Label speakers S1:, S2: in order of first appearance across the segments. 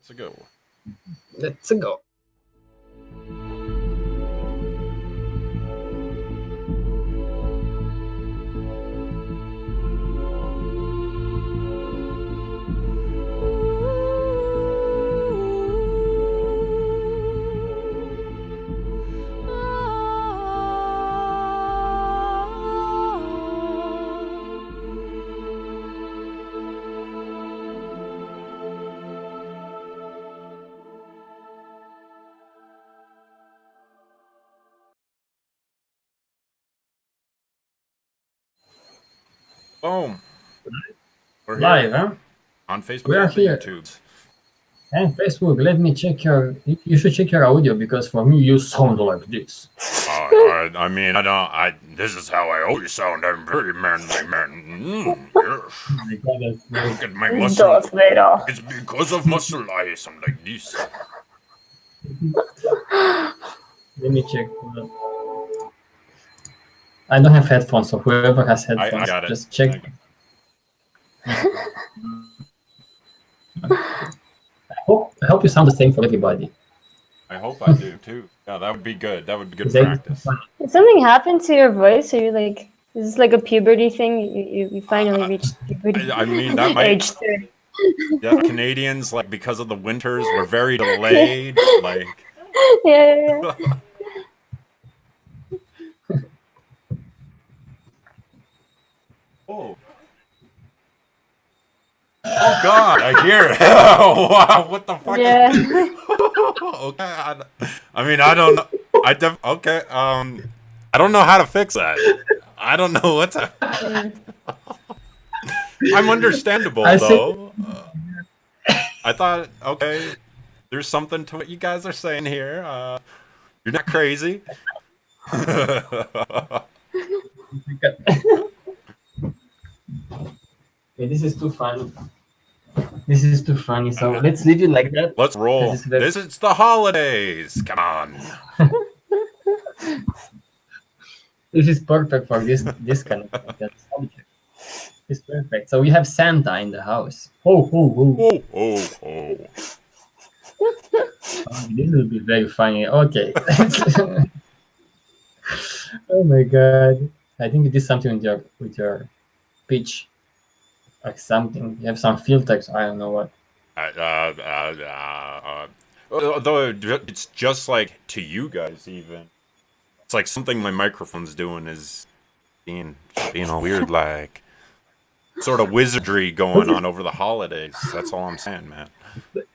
S1: Let's go.
S2: Let's go.
S1: Boom. We're
S2: Live,
S1: here
S2: huh?
S1: on Facebook
S2: We are
S1: and
S2: here.
S1: YouTube.
S2: And Facebook, let me check your. You should check your audio because for me you sound like this.
S1: I mean, I don't. This is how I always sound. I'm very manly man. Yes. Look at my muscle.
S3: Darth Vader.
S1: It's because of muscle I sound like this.
S2: Let me check. I don't have headphones, so whoever has headphones,
S1: I got it.
S2: just check. I hope you sound the same for everybody.
S1: I hope I do too. Yeah, that would be good. That would be good
S2: Is that-
S1: practice.
S3: Did something happen to your voice? Are you like, is this like a puberty thing? You finally reached puberty.
S1: I mean, that might.
S3: Age 30.
S1: Yeah, Canadians, like, because of the winters, were very delayed. Like,
S3: Yeah.
S1: oh. Oh God, I hear it. Oh, wow, what the fuck?
S3: Yeah.
S1: Okay, I mean, I don't know. Okay. I don't know how to fix that. I don't know what's. I'm understandable though. I thought, okay, there's something to what you guys are saying here. You're not crazy.
S2: Okay, this is too funny. This is too funny. So let's leave it like that.
S1: Let's roll.
S2: This
S1: It's the holidays. Come on.
S2: This is perfect for this kind of subject. It's perfect. So we have Santa in the house. Oh. This will be very funny. Okay. Oh my God! I think you did something with your pitch, like something. You have some filters. I don't know what.
S1: Although it's just like to you guys, even it's like something my microphone's doing is being all weird, like sort of wizardry going on over the holidays. That's all I'm saying, man.
S2: But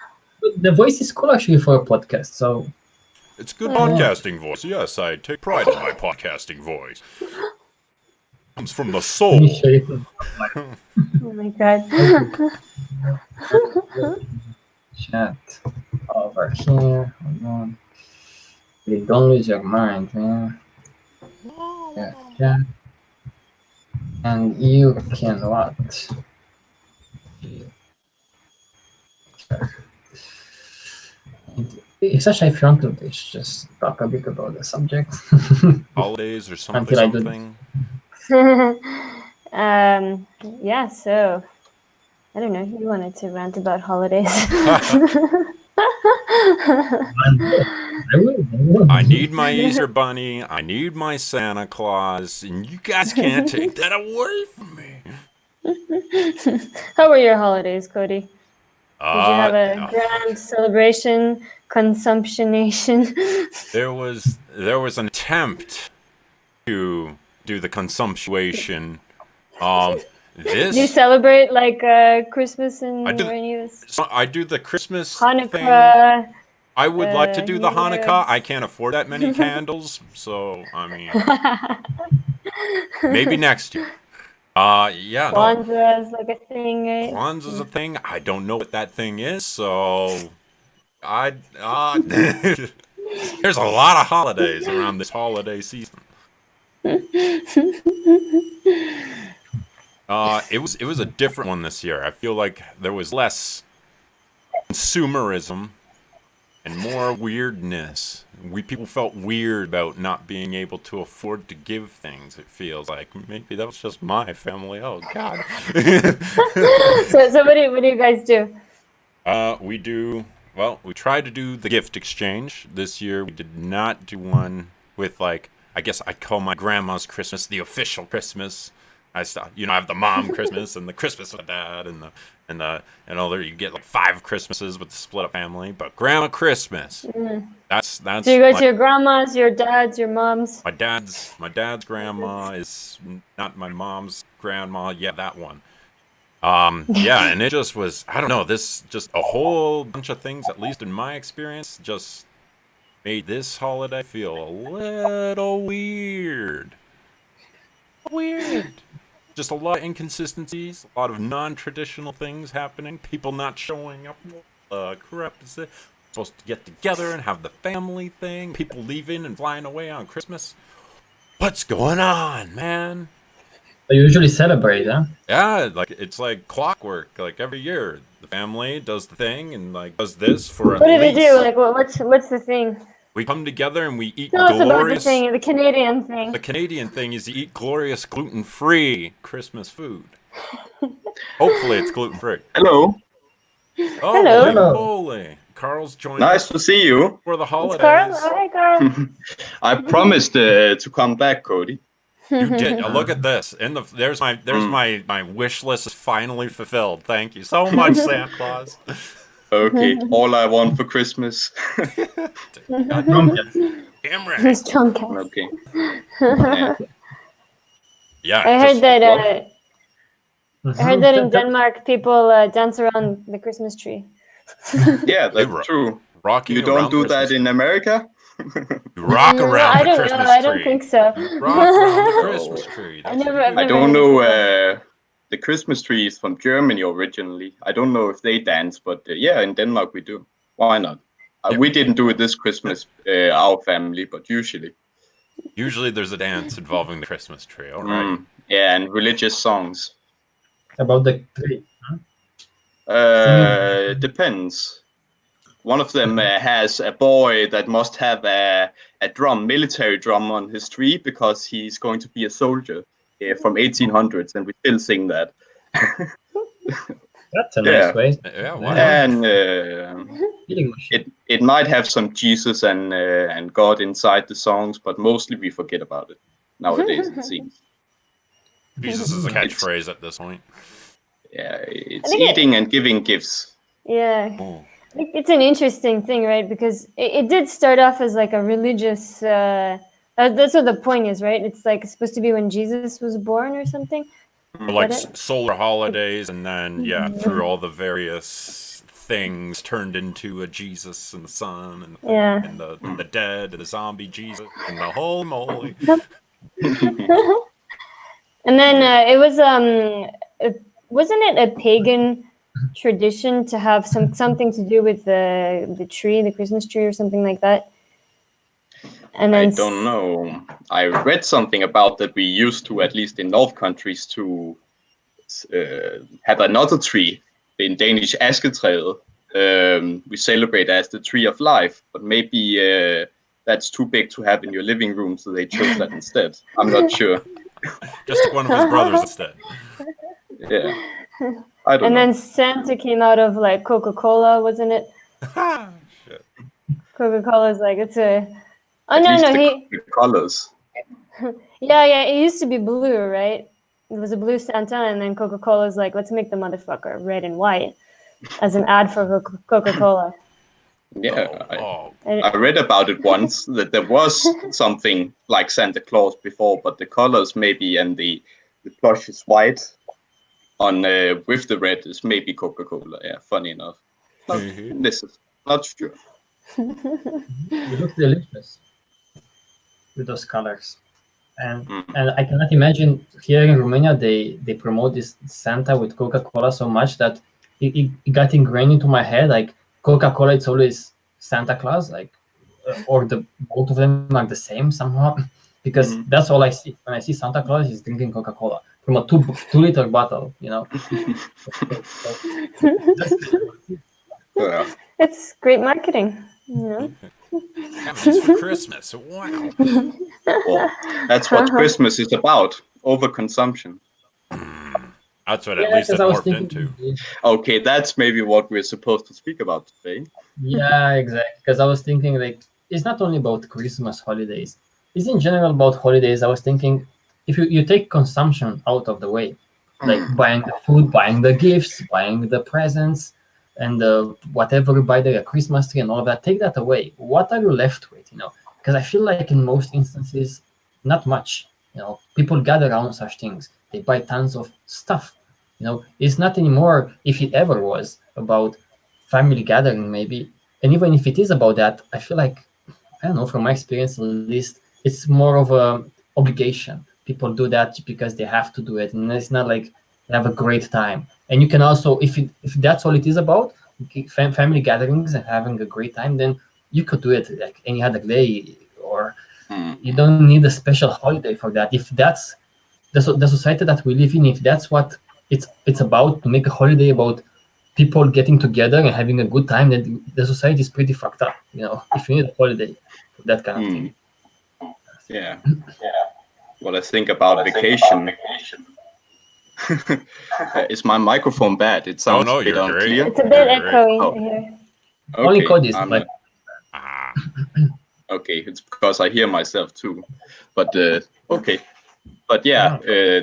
S2: the voice is cool actually for a podcast. So
S1: it's good podcasting voice. Yes, I take pride in my podcasting voice. Comes from the soul.
S2: let me show you.
S3: Oh my God.
S2: Chat over here. Hold on. You don't lose your mind, man. Yeah, chat. And you can what? It's actually fun to just talk a bit about the subject.
S1: Holidays or something.
S2: Until I do
S1: Something.
S3: Yeah, so I don't know. You wanted to rant about holidays.
S1: I need my Easter Bunny. I need my Santa Claus, and you guys can't take that away from me.
S3: How were your holidays, Cody? Did you have a grand celebration, consumptionation?
S1: There was an attempt to do the consumptuation.
S3: Do you celebrate like Christmas and New Year's?
S1: So I do the Christmas
S3: Hanukkah.
S1: thing. I would like to do the
S3: New
S1: Hanukkah.
S3: Year's.
S1: I can't afford that many candles, so I mean, maybe next year. Yeah.
S3: Kwanzaa is like a thing, right?
S1: Kwanzaa's a thing. I don't know what that thing is, so there's a lot of holidays around this holiday season. It was a different one this year. I feel like there was less consumerism and more weirdness. People felt weird about not being able to afford to give things. It feels like maybe that was just my family. Oh God.
S3: So what do you guys do?
S1: We do Well, we tried to do the gift exchange this year. We did not do one with like, I guess I'd call my grandma's Christmas the official Christmas. I have the mom Christmas and the Christmas with dad and there you get like 5 Christmases with the split up family, but grandma Christmas. That's.
S3: So you go to your grandma's, your dad's, your mom's.
S1: My dad's grandma is not my mom's grandma. Yeah, that one. Yeah, and it just was, I don't know, this just a whole bunch of things, at least in my experience, just made this holiday feel a little weird. Just a lot of inconsistencies, a lot of non-traditional things happening, people not showing up. Crap is it? Supposed to get together and have the family thing, people leaving and flying away on Christmas. What's going on, man?
S2: They usually celebrate, huh?
S1: Yeah, like it's like clockwork. Like every year, the family does the thing and like does this for at
S3: What do
S1: least.
S3: they do? Like, what's the thing?
S1: We come together and we eat
S3: Tell us about the
S1: glorious.
S3: thing, the Canadian thing.
S1: The Canadian thing is to eat glorious gluten-free Christmas food. Hopefully, it's gluten-free.
S4: Hello.
S1: Oh,
S3: Hello.
S1: holy moly! Carl's joined
S4: Nice
S1: us
S4: to see you.
S1: for the
S3: It's
S1: holidays.
S3: Carl. Oh, hi, Carl.
S4: I promised to come back, Cody.
S1: You did. Look at this. There's my wish list is finally fulfilled. Thank you so much, Santa Claus.
S4: Okay, all I want for Christmas.
S2: TROM-Cast.
S1: Damn right.
S3: It's TROM-Cast.
S4: Okay. Yeah.
S1: Yeah.
S3: I heard that.
S2: Mhm.
S3: I heard that in Denmark, people dance around the Christmas tree.
S4: Yeah,
S1: They
S4: that's true.
S1: Rocking
S4: You don't
S1: around
S4: do
S1: Christmas
S4: that in America?
S1: You rock
S3: No,
S1: around
S3: I
S1: the
S3: don't
S1: Christmas
S3: know.
S1: tree.
S3: I don't think so.
S1: You rock around the Christmas tree.
S3: I
S1: That's
S3: never.
S1: what
S3: I've
S1: you
S4: I
S1: do.
S3: never
S4: don't
S3: heard
S4: know.
S3: of
S4: The Christmas tree is from Germany originally. I don't know if they dance, but yeah, in Denmark we do. Why not?
S1: Yeah.
S4: We didn't do it this Christmas, our family, but usually.
S1: Usually there's a dance involving the Christmas tree. All right.
S4: Yeah, and religious songs.
S2: About the tree.
S4: Depends. One of them has a boy that must have a military drum on his tree because he's going to be a soldier from 1800s, and we still sing that.
S2: That's a
S4: Yeah.
S2: nice way.
S1: Yeah. Why not?
S4: And
S2: Eating machine.
S4: it might have some Jesus and God inside the songs, but mostly we forget about it nowadays. It seems.
S1: Jesus is a catchphrase at this point.
S4: Yeah, it's
S3: think
S4: eating and giving gifts.
S3: Yeah.
S1: Oh.
S3: I think it's an interesting thing, right? Because it did start off as like a religious. That's what the point is, right? It's like supposed to be when Jesus was born or something.
S1: Like
S3: Get it?
S1: solar holidays, and then through all the various things turned into a Jesus and the sun and the dead and the zombie Jesus and the whole moly.
S3: And then it was wasn't it a pagan tradition to have something to do with the tree, the Christmas tree, or something like that? And then
S4: I don't know. I read something about that we used to, at least in North countries, to have another tree in Danish asketræet. We celebrate as the tree of life, but maybe that's too big to have in your living room, so they chose that instead. I'm not sure.
S1: Just one of his brothers instead.
S4: Yeah, I don't
S3: and
S4: know.
S3: then Santa came out of like Coca-Cola, wasn't it?
S1: Shit.
S3: Coca-Cola's like it's a. Oh
S4: At
S3: no,
S4: least
S3: no,
S4: the colors.
S3: yeah, it used to be blue, right? It was a blue Santa, and then Coca-Cola's like, let's make the motherfucker red and white as an ad for Coca-Cola.
S4: Yeah,
S1: Oh.
S4: I read about it once that there was something like Santa Claus before, but the colors maybe and the plush is white on with the red is maybe Coca-Cola. Yeah, funny enough. This is not sure.
S2: It looks delicious with those colors. And I cannot imagine here in Romania they promote this Santa with Coca-Cola so much that it got ingrained into my head. Like Coca-Cola, it's always Santa Claus, like or the both of them are the same somehow. Because that's all I see when I see Santa Claus. He's drinking Coca-Cola from a 2-liter bottle. You know.
S4: Yeah.
S3: It's great marketing. You know?
S1: Having this for Christmas. Wow.
S4: Well, that's what Christmas is about. Overconsumption.
S1: That's what
S2: Yeah,
S1: at least it
S2: 'cause I was
S1: morphed into.
S2: thinking.
S4: Okay, that's maybe what we're supposed to speak about today.
S2: Yeah, exactly. Because I was thinking like it's not only about Christmas holidays. It's in general about holidays. I was thinking if you take consumption out of the way, like buying the food, buying the gifts, buying the presents, and whatever you buy the Christmas tree and all that, take that away. What are you left with? Because I feel like in most instances, not much. People gather around such things. They buy tons of stuff. It's not anymore, if it ever was, about family gathering maybe. And even if it is about that, I feel like, I don't know, from my experience at least, it's more of a obligation. People do that because they have to do it, and it's not like they have a great time. And you can also, if that's all it is about, family gatherings and having a great time, then you could do it like any other day, or you don't need a special holiday for that. If that's the society that we live in, if that's what it's about, to make a holiday about people getting together and having a good time, then the society is pretty fucked up. If you need a holiday for that kind of thing.
S4: Yeah. What I think about vacation. Is my microphone bad? It sounds
S1: no,
S4: a bit
S1: you're great.
S4: unclear.
S3: It's a bit
S1: You're great.
S3: echoey
S4: Oh.
S3: here.
S2: Only
S4: Okay,
S2: Cody is
S4: I'm
S2: like,
S1: Ah,
S4: okay, it's because I hear myself too. But okay. But yeah,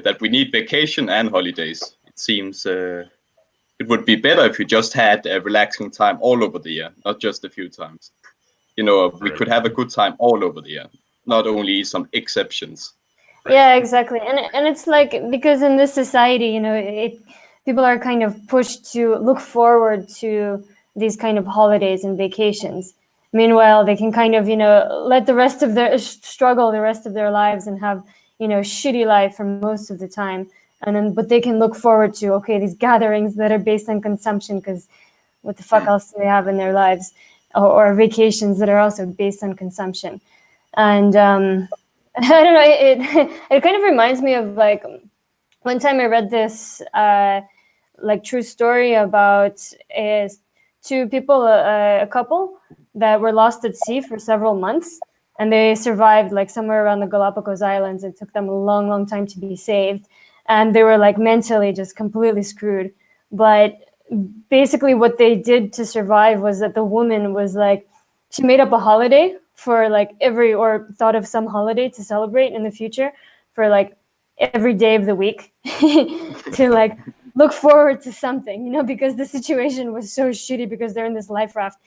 S4: that we need vacation and holidays. It seems it would be better if we just had a relaxing time all over the year, not just a few times. We
S1: Right.
S4: could have a good time all over the year, not only some exceptions.
S3: Yeah, exactly. And it's like, because in this society, people are kind of pushed to look forward to these kind of holidays and vacations. Meanwhile, they can kind of, let the rest of their struggle the rest of their lives and have, shitty life for most of the time. But they can look forward to, okay, these gatherings that are based on consumption, because what the fuck else do they have in their lives? Or vacations that are also based on consumption. And I don't know, it kind of reminds me of like one time I read this like true story about two people, a couple that were lost at sea for several months, and they survived like somewhere around the Galapagos Islands. It took them a long, long time to be saved, and they were like mentally just completely screwed. But basically what they did to survive was that the woman was like, she made up a holiday for like or thought of some holiday to celebrate in the future for like every day of the week to like look forward to something, because the situation was so shitty, because they're in this life raft,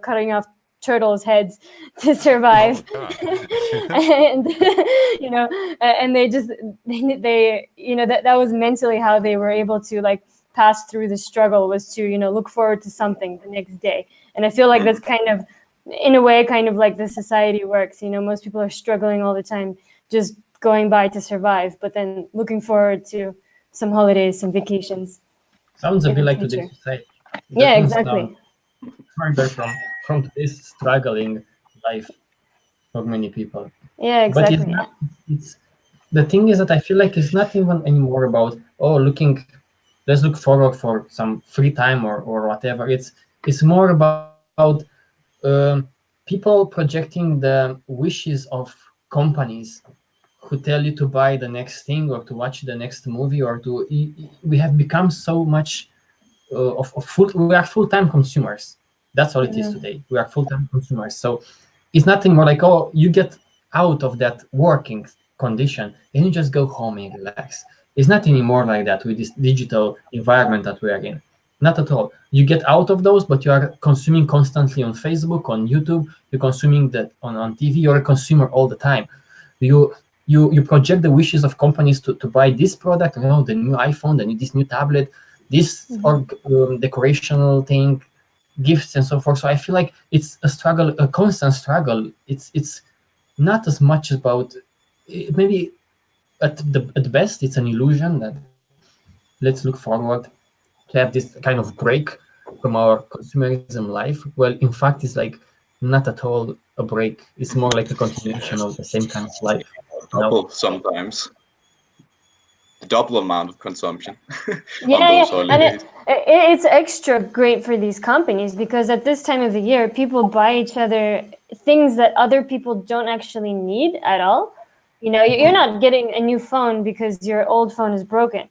S3: cutting off turtles' heads to survive.
S1: Oh,
S3: And and they just they that was mentally how they were able to like pass through the struggle, was to look forward to something the next day. And I feel like that's kind of, in a way, kind of like the society works. Most people are struggling all the time, just going by to survive, but then looking forward to some holidays, some vacations.
S2: sounds a
S3: in
S2: bit
S3: the
S2: like
S3: future.
S2: today's society.
S3: Yeah,
S2: Doesn't
S3: exactly.
S2: sound further from today's struggling life for many people.
S3: Yeah,
S2: But
S3: exactly.
S2: it's the thing is that I feel like it's not even anymore about, let's look forward for some free time or whatever. It's more about people projecting the wishes of companies who tell you to buy the next thing or to watch the next movie, or we have become so much we are full-time consumers. That's all it is today. We are full-time consumers. So it's nothing more like, oh, you get out of that working condition and you just go home and relax. It's not anymore like that with this digital environment that we are in. Not at all. You get out of those, but you are consuming constantly on Facebook, on YouTube. You're consuming that on TV. You're a consumer all the time. You project the wishes of companies to buy this product, the new iPhone, this new tablet, this or decorational thing, gifts and so forth. So I feel like it's a struggle, a constant struggle. It's not as much about, maybe at best it's an illusion that let's look forward to have this kind of break from our consumerism life. Well, in fact, it's like not at all a break. It's more like a continuation of the same kind of life.
S4: Double sometimes. The double amount of consumption on
S3: Yeah,
S4: those
S3: and
S4: holidays.
S3: it's extra great for these companies, because at this time of the year, people buy each other things that other people don't actually need at all. You're not getting a new phone because your old phone is broken.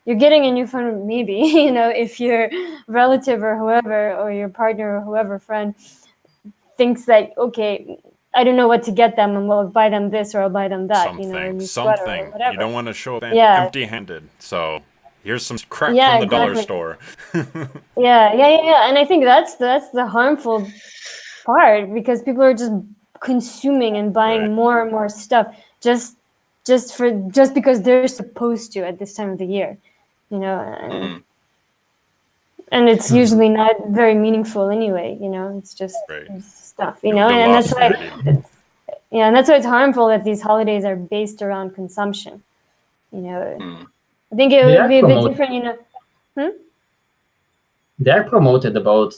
S3: you're getting a new phone, maybe, if your relative or whoever, or your partner or whoever, friend, thinks that, okay, I don't know what to get them, and I'll buy them this or I'll buy them that, a new sweater or whatever.
S1: You don't want to show up
S3: Yeah.
S1: empty-handed. So here's some crap
S3: Yeah,
S1: from the dollar
S3: exactly.
S1: store.
S3: Yeah. And I think that's the harmful part, because people are just consuming and buying
S1: Right.
S3: more and more stuff just because they're supposed to at this time of the year, and it's usually not very meaningful anyway. It's just
S1: Right.
S3: stuff,
S1: The
S3: and that's why
S1: velocity.
S3: and that's why it's harmful that these holidays are based around consumption. I think it
S2: They
S3: would
S2: are
S3: be a bit
S2: promoted.
S3: different.
S2: They are promoted about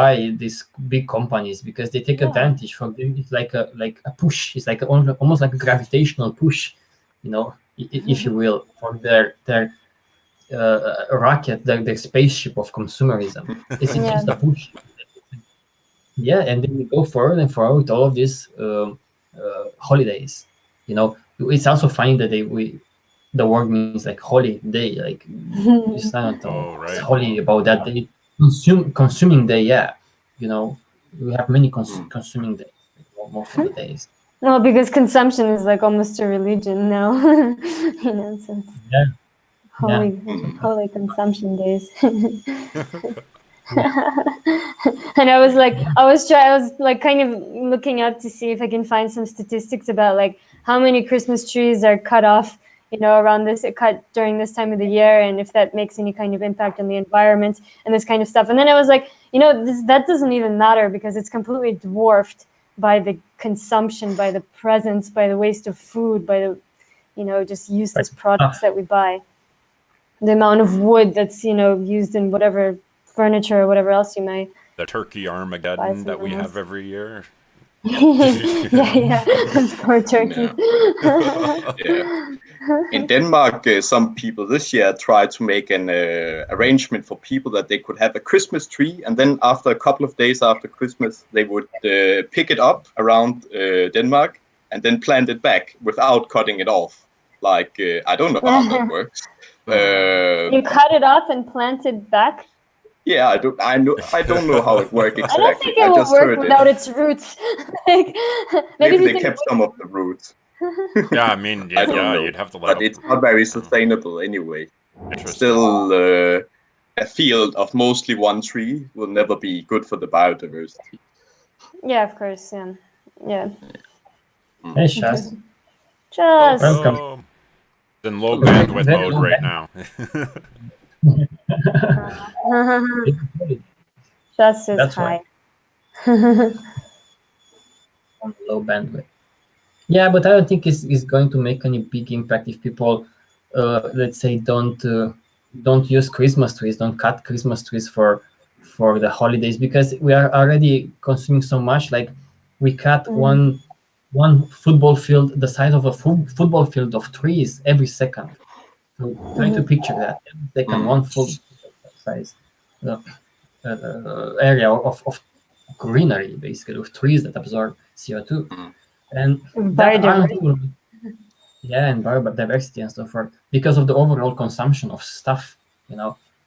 S2: by these big companies because they take advantage from them. It's like a push. It's like almost like a gravitational push, if you will, for their rocket, their spaceship of consumerism. It's just a push. Yeah, and then we go forward and forward with all of these holidays. It's also funny that the word means like holiday, like it's not it's holy about that day. Consuming day, yeah. We have many consuming days, most of the days.
S3: Well, because consumption is like almost a religion now, so it's holy consumption days. And I was like kind of looking up to see if I can find some statistics about like how many Christmas trees are cut off, cut during this time of the year, and if that makes any kind of impact on the environment and this kind of stuff. And then I was like, that doesn't even matter, because it's completely dwarfed by the consumption, by the presence, by the waste of food, by the, just useless products that we buy. The amount of wood that's, used in whatever furniture or whatever else you may.
S1: The turkey Armageddon that we have every year.
S3: Yeah. Those poor turkeys.
S4: Yeah. In Denmark, some people this year tried to make an arrangement for people that they could have a Christmas tree, and then after a couple of days after Christmas, they would pick it up around Denmark and then plant it back without cutting it off. Like, I don't know how that works.
S3: You cut it off and plant it back?
S4: Yeah, I don't know how it works exactly.
S3: I don't think it will work without its roots.
S4: Maybe they kept some of the roots.
S1: Yeah, I mean, you'd have to let
S4: but it's not very sustainable anyway. Still, a field of mostly one tree will never be good for the biodiversity.
S3: Yeah, of course. Yeah.
S2: Hey, Shaz.
S3: Just
S2: welcome.
S1: In low bandwidth mode right now.
S3: Just as high.
S2: On low bandwidth. Yeah, but I don't think it's going to make any big impact if people, let's say, don't use Christmas trees, don't cut Christmas trees for the holidays, because we are already consuming so much. Like, we cut one football field, the size of a football field of trees every second. So try to picture that. Every second, one full size area of greenery, basically, with trees that absorb CO2. And biodiversity. And biodiversity and so forth, because of the overall consumption of stuff,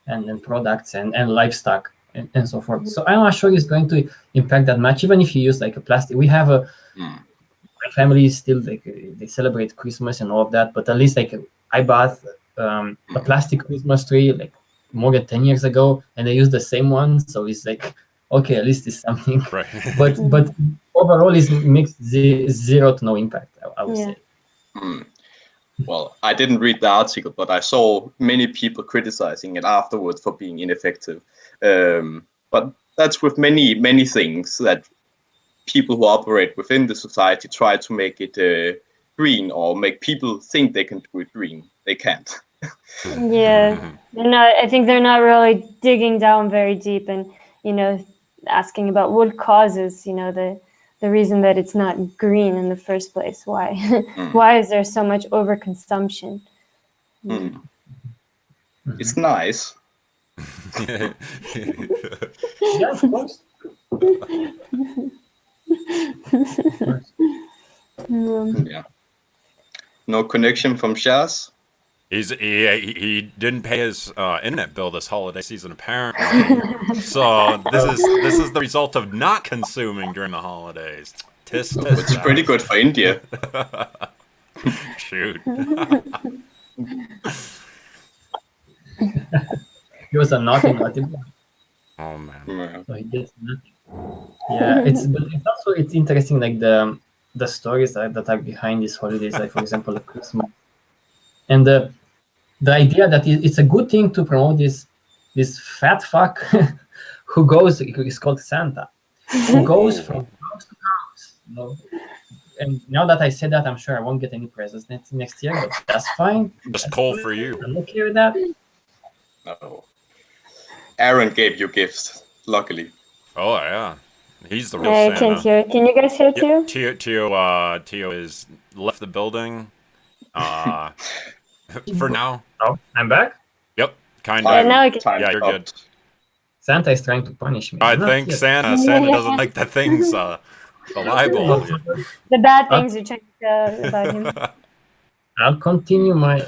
S2: and products and livestock and so forth. So I'm not sure it's going to impact that much, even if you use like a plastic. We have my family is still like they celebrate Christmas and all of that, but at least like I bought a plastic Christmas tree like more than 10 years ago, and I use the same one, so it's like, okay, at least it's something.
S1: Right.
S2: but overall it makes zero to no impact, I would say.
S4: Well, I didn't read the article, but I saw many people criticizing it afterwards for being ineffective. But that's with many things, that people who operate within the society try to make it green, or make people think they can do it green. They can't.
S3: Yeah, I think they're not really digging down very deep and, asking about what causes, the reason that it's not green in the first place. Why? Why is there so much overconsumption?
S4: It's nice.
S2: Yeah, of course.
S4: Yeah. No connection from Shaz?
S1: He didn't pay his internet bill this holiday season apparently. So this is the result of not consuming during the holidays. Tisk, tisk,
S4: It's pretty good for India.
S1: Shoot.
S2: He was a naughty boy.
S1: Oh man.
S4: Yeah.
S2: So he gets nothing. Yeah, it's interesting, like the stories that are behind these holidays, like for example the Christmas, and the idea that it's a good thing to promote this fat fuck who goes, is called Santa, who goes from house to house, you know. And now that I said that, I'm sure I won't get any presents next year, but that's fine.
S1: Just call for you.
S2: I'm okay with that.
S4: No. Aaron gave you gifts, luckily.
S1: Oh yeah. He's the real
S3: I
S1: Santa.
S3: can't hear. Can you guys hear too?
S1: Tio is left the building. For now.
S2: Oh, I'm back.
S1: Yep. Kind
S3: Yeah,
S1: of.
S3: now I can.
S4: Time
S1: Yeah, you're
S4: up.
S1: good.
S2: Santa is trying to punish me.
S1: I
S2: Not
S1: think
S2: yet.
S1: Santa doesn't like the things the libel.
S3: The bad things you're trying to say about him.
S2: I'll continue my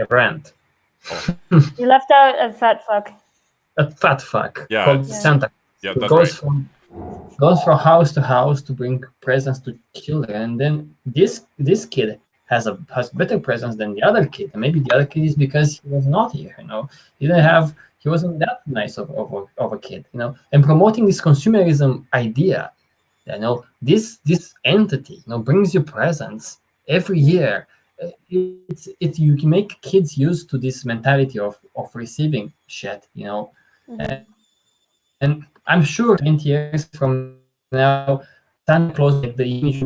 S2: rant.
S3: You left out a fat fuck.
S2: A fat fuck
S1: Yeah,
S2: called
S1: it's-
S2: Santa.
S1: Yeah,
S2: Who
S1: that's
S2: goes
S1: right.
S2: goes from house to house to bring presents to children, and then this kid has better presents than the other kid. And maybe the other kid is because he was naughty, you know. He wasn't that nice of a kid, you know. And promoting this consumerism idea, you know, this entity, you know, brings you presents every year. You can make kids used to this mentality of receiving shit, you know. And I'm sure 20 years from now, Santa Claus, like the image.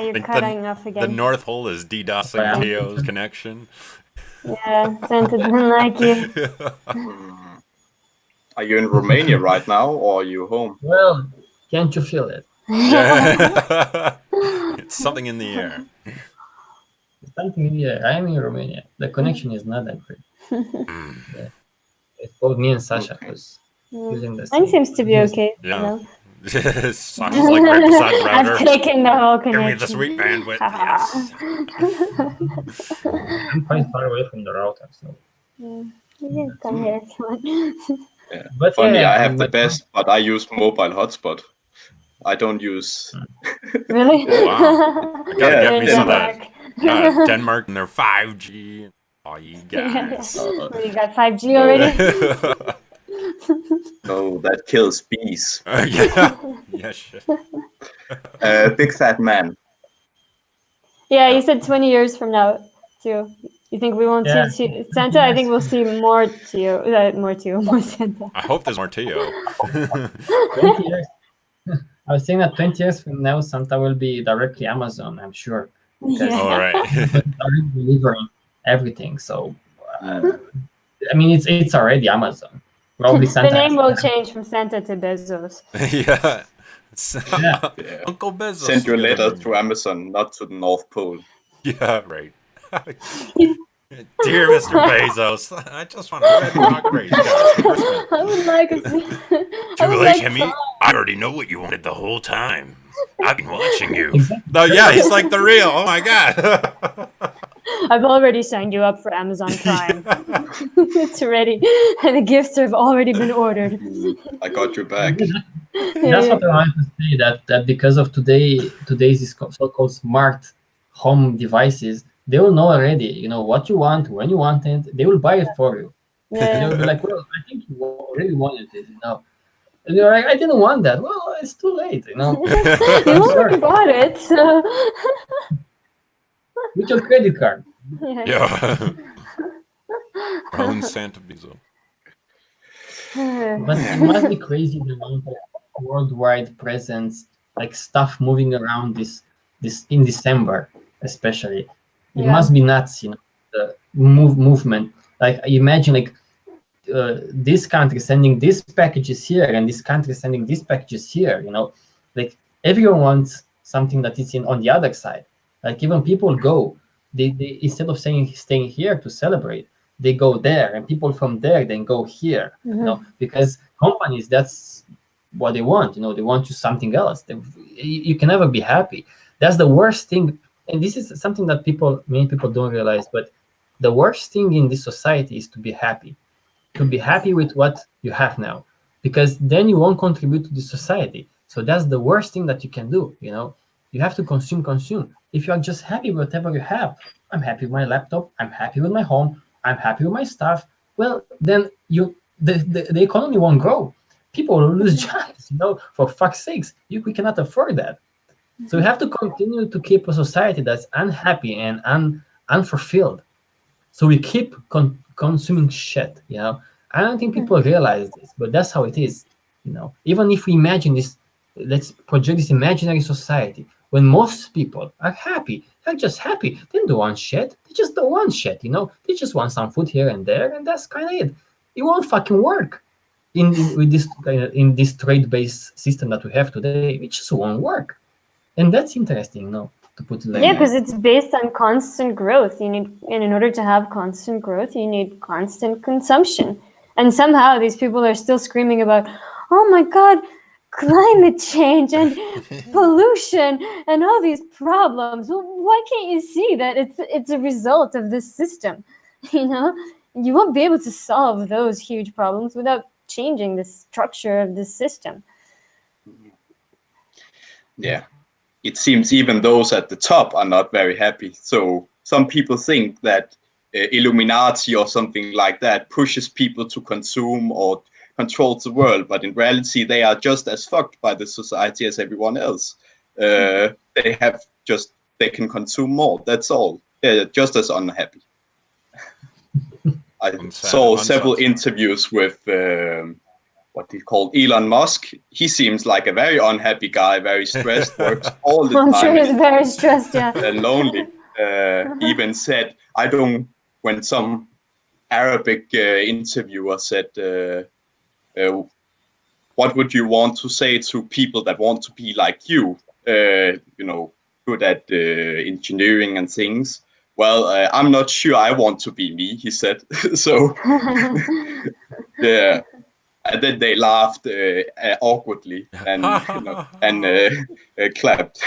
S3: You're
S1: Think
S3: cutting off
S1: The
S3: again.
S1: North Pole is DDoSing
S2: Yeah.
S1: Tio's connection.
S3: Yeah, Santa doesn't like you.
S4: Are you in Romania right now, or are you home?
S2: Well, can't you feel it?
S1: Yeah. It's something in the air.
S2: Something in the air. I'm in Romania. The connection is not that great. Yeah. It's both me and Sasha was using the
S3: Mine
S2: same.
S3: seems to be okay.
S1: Yeah.
S3: You know?
S1: Sucks like right beside the router.
S3: I've taken the whole
S1: Give
S3: connection.
S1: me the sweet bandwidth. Yes.
S2: I'm quite far away from the router, so.
S3: You can come here if you want.
S4: Yeah.
S2: But
S4: Funny,
S2: yeah,
S4: I have the
S2: but-
S4: best, but I use mobile hotspot. I don't use.
S3: Really?
S1: Wow. Gotta get me some of that.
S3: Denmark.
S1: Denmark and their 5G. Oh, you guys.
S3: You got 5G already?
S4: No, that kills bees.
S1: Yeah. Yeah, shit.
S4: Big fat man.
S3: Yeah, you said 20 years from now, too. You think we won't see Santa? I think we'll see more Tio. More Santa.
S1: I hope there's more Tio.
S2: 20 years. I was saying that 20 years from now, Santa will be directly Amazon, I'm sure. Because
S1: All right.
S2: they're delivering everything. So, I mean, it's already Amazon. Probably Santa.
S3: The name will change from Santa to Bezos.
S1: Yeah.
S2: Yeah.
S4: Yeah.
S1: Uncle Bezos.
S4: Send your letter to Amazon, not to the North Pole.
S1: Yeah, right. Dear Mr. Bezos, I just want to red rock race.
S3: I would like to see.
S1: Too late, Hemi. I already know what you wanted the whole time. I've been watching you. No, yeah, he's like the real. Oh my god.
S3: I've already signed you up for Amazon Prime. It's ready. And the gifts have already been ordered.
S4: I got your back.
S2: That's what I wanted to say. That because of today's so-called smart home devices, they will know already. You know what you want, when you want it. They will buy it for you.
S3: Yeah.
S2: They will be like, "Well, I think you already wanted it, you know." And you're like, "I didn't want that." Well, it's too late, you know.
S3: You already bought it. So.
S2: With your credit card.
S3: Yeah.
S1: Yeah. Own Santa Bezos.
S2: But it must be crazy the amount of worldwide presence, like stuff moving around this in December, especially. It
S3: Yeah.
S2: must be nuts, you know, the movement. Like imagine like this country sending these packages here and this country sending these packages here, you know. Like everyone wants something that is on the other side. Like even people go, they instead of staying here to celebrate, they go there, and people from there then go here, you know, because companies, that's what they want, you know, they want you something else. You can never be happy. That's the worst thing and this is something that many people don't realize, but the worst thing in this society is to be happy with what you have now, because then you won't contribute to the society. So that's the worst thing that you can do. You have to consume. If you are just happy with whatever you have, I'm happy with my laptop, I'm happy with my home, I'm happy with my stuff, well, then the economy won't grow. People will lose jobs, for fuck's sakes. We cannot afford that. So we have to continue to keep a society that's unhappy and unfulfilled. So we keep consuming shit. I don't think people realize this, but that's how it is. Even if we imagine this, let's project this imaginary society when most people are happy. They're just happy. They don't want shit. They just don't want shit. They just want some food here and there, and that's kind of it. It won't fucking work with this trade-based system that we have today. It just won't work, and that's interesting. To put it like
S3: Yeah,
S2: that.
S3: because it's based on constant growth. And in order to have constant growth, you need constant consumption. And somehow these people are still screaming about, oh my God, climate change and pollution and all these problems. Well, why can't you see that it's a result of this system? You won't be able to solve those huge problems without changing the structure of this system.
S4: Yeah. It seems even those at the top are not very happy. So some people think that Illuminati or something like that pushes people to consume or controls the world, but in reality they are just as fucked by the society as everyone else. They can consume more. That's all. They're just as unhappy. I saw several interviews with what he called Elon Musk. He seems like a very unhappy guy, very stressed, works all the time.
S3: I'm sure he's very stressed, yeah.
S4: And lonely. He even said, when some Arabic interviewer said, what would you want to say to people that want to be like you, good at engineering and things? Well, I'm not sure I want to be me, he said. So, yeah. And then they laughed awkwardly and clapped.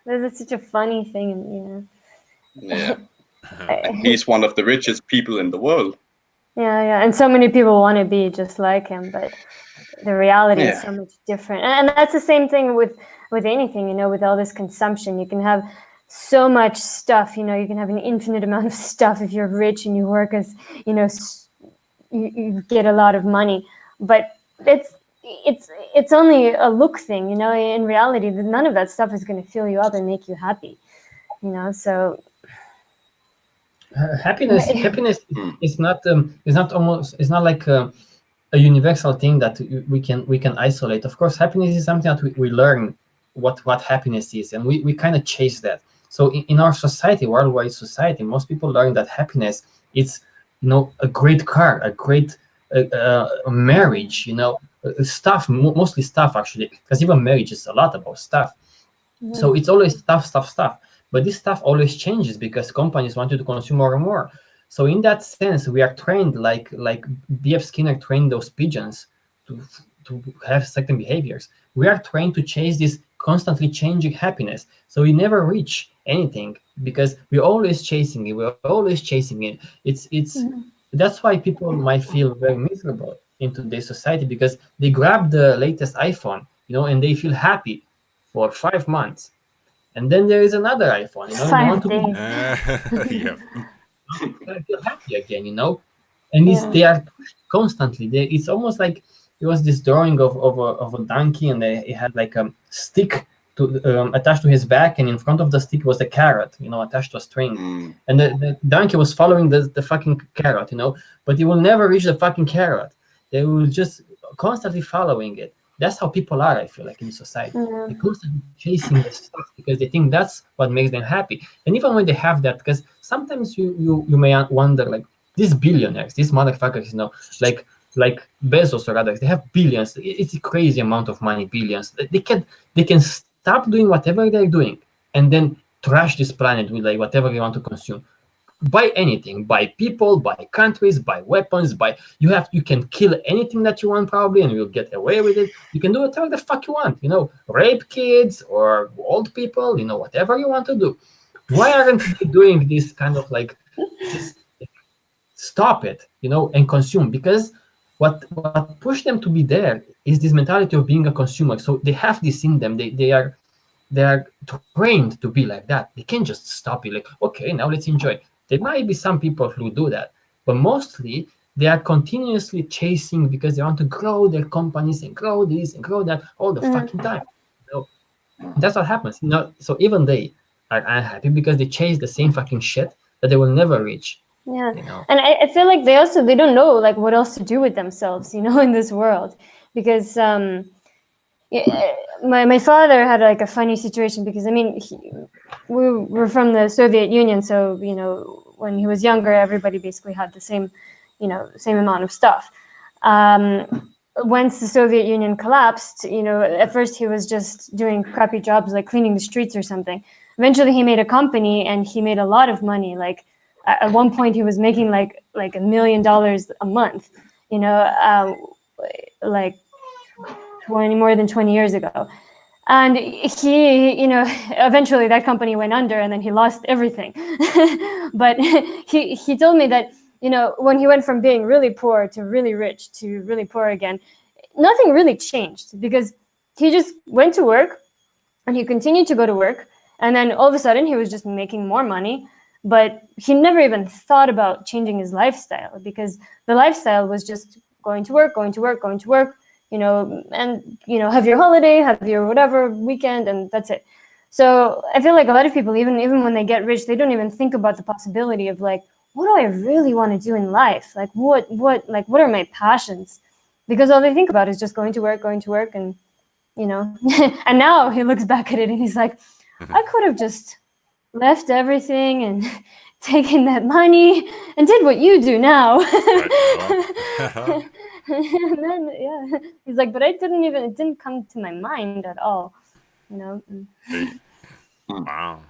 S3: That's such a funny thing,
S4: Yeah, he's one of the richest people in the world.
S3: Yeah, and so many people want to be just like him, but the reality is so much different. And that's the same thing with anything, with all this consumption. You can have so much stuff, you can have an infinite amount of stuff if you're rich and you work as, you get a lot of money, but it's only a look thing, in reality, none of that stuff is going to fill you up and make you happy, so.
S2: Happiness is not like a universal thing that we can isolate. Of course, happiness is something that we learn what happiness is, and we kind of chase that. So in our society, worldwide society, most people learn that happiness is, a great car, a great marriage, stuff, mostly stuff actually, because even marriage is a lot about stuff. Mm-hmm. So it's always stuff. But this stuff always changes because companies want you to consume more and more. So in that sense, we are trained like B.F. Skinner trained those pigeons to have certain behaviors. We are trained to chase this constantly changing happiness. So we never reach anything because we're always chasing it. It's mm-hmm. That's why people might feel very miserable in today's society, because they grab the latest iPhone, and they feel happy for 5 months. And then there is another iPhone,
S3: 5 days.
S2: They feel happy again, and they are constantly. It's almost like it was this drawing of a donkey, and it had like a stick attached to his back, and in front of the stick was a carrot, attached to a string. And the donkey was following the fucking carrot, but he will never reach the fucking carrot. They will just constantly following it. That's how people are, I feel like, in society. Yeah. They're constantly chasing the stuff because they think that's what makes them happy. And even when they have that, because sometimes you may wonder, like, these billionaires, these motherfuckers, like Bezos or others, they have billions. It's a crazy amount of money, billions. They can stop doing whatever they're doing and then trash this planet with like whatever they want to consume. buy anything, buy people, buy countries, buy weapons, you can kill anything that you want probably, and you'll get away with it. You can do whatever the fuck you want, rape kids or old people, whatever you want to do. Why aren't they doing this kind of like just stop it, and consume? Because what pushed them to be there is this mentality of being a consumer. So they have this in them. They are trained to be like that. They can't just stop it like, okay, now let's enjoy. There might be some people who do that, but mostly they are continuously chasing because they want to grow their companies and grow this and grow that all the fucking time. That's what happens. So even they are unhappy because they chase the same fucking shit that they will never reach.
S3: Yeah, and I feel like they don't know like what else to do with themselves, in this world, because my father had like a funny situation because we were from the Soviet Union, so when he was younger, everybody basically had the same amount of stuff. Once the Soviet Union collapsed, at first he was just doing crappy jobs like cleaning the streets or something. Eventually, he made a company and he made a lot of money. Like at one point, he was making like $1 million a month. Like more than 20 years ago. And he, eventually that company went under and then he lost everything. But he told me that, when he went from being really poor to really rich to really poor again, nothing really changed because he just went to work and he continued to go to work. And then all of a sudden he was just making more money, but he never even thought about changing his lifestyle because the lifestyle was just going to work, and, have your holiday, have your whatever weekend, and that's it. So I feel like a lot of people, even when they get rich, they don't even think about the possibility of like, what do I really want to do in life? Like, what are my passions? Because all they think about is just going to work, and, and now he looks back at it and he's like, I could have just left everything and taken that money and did what you do now. And then he's like, but it didn't come to my mind at all,
S1: Wow.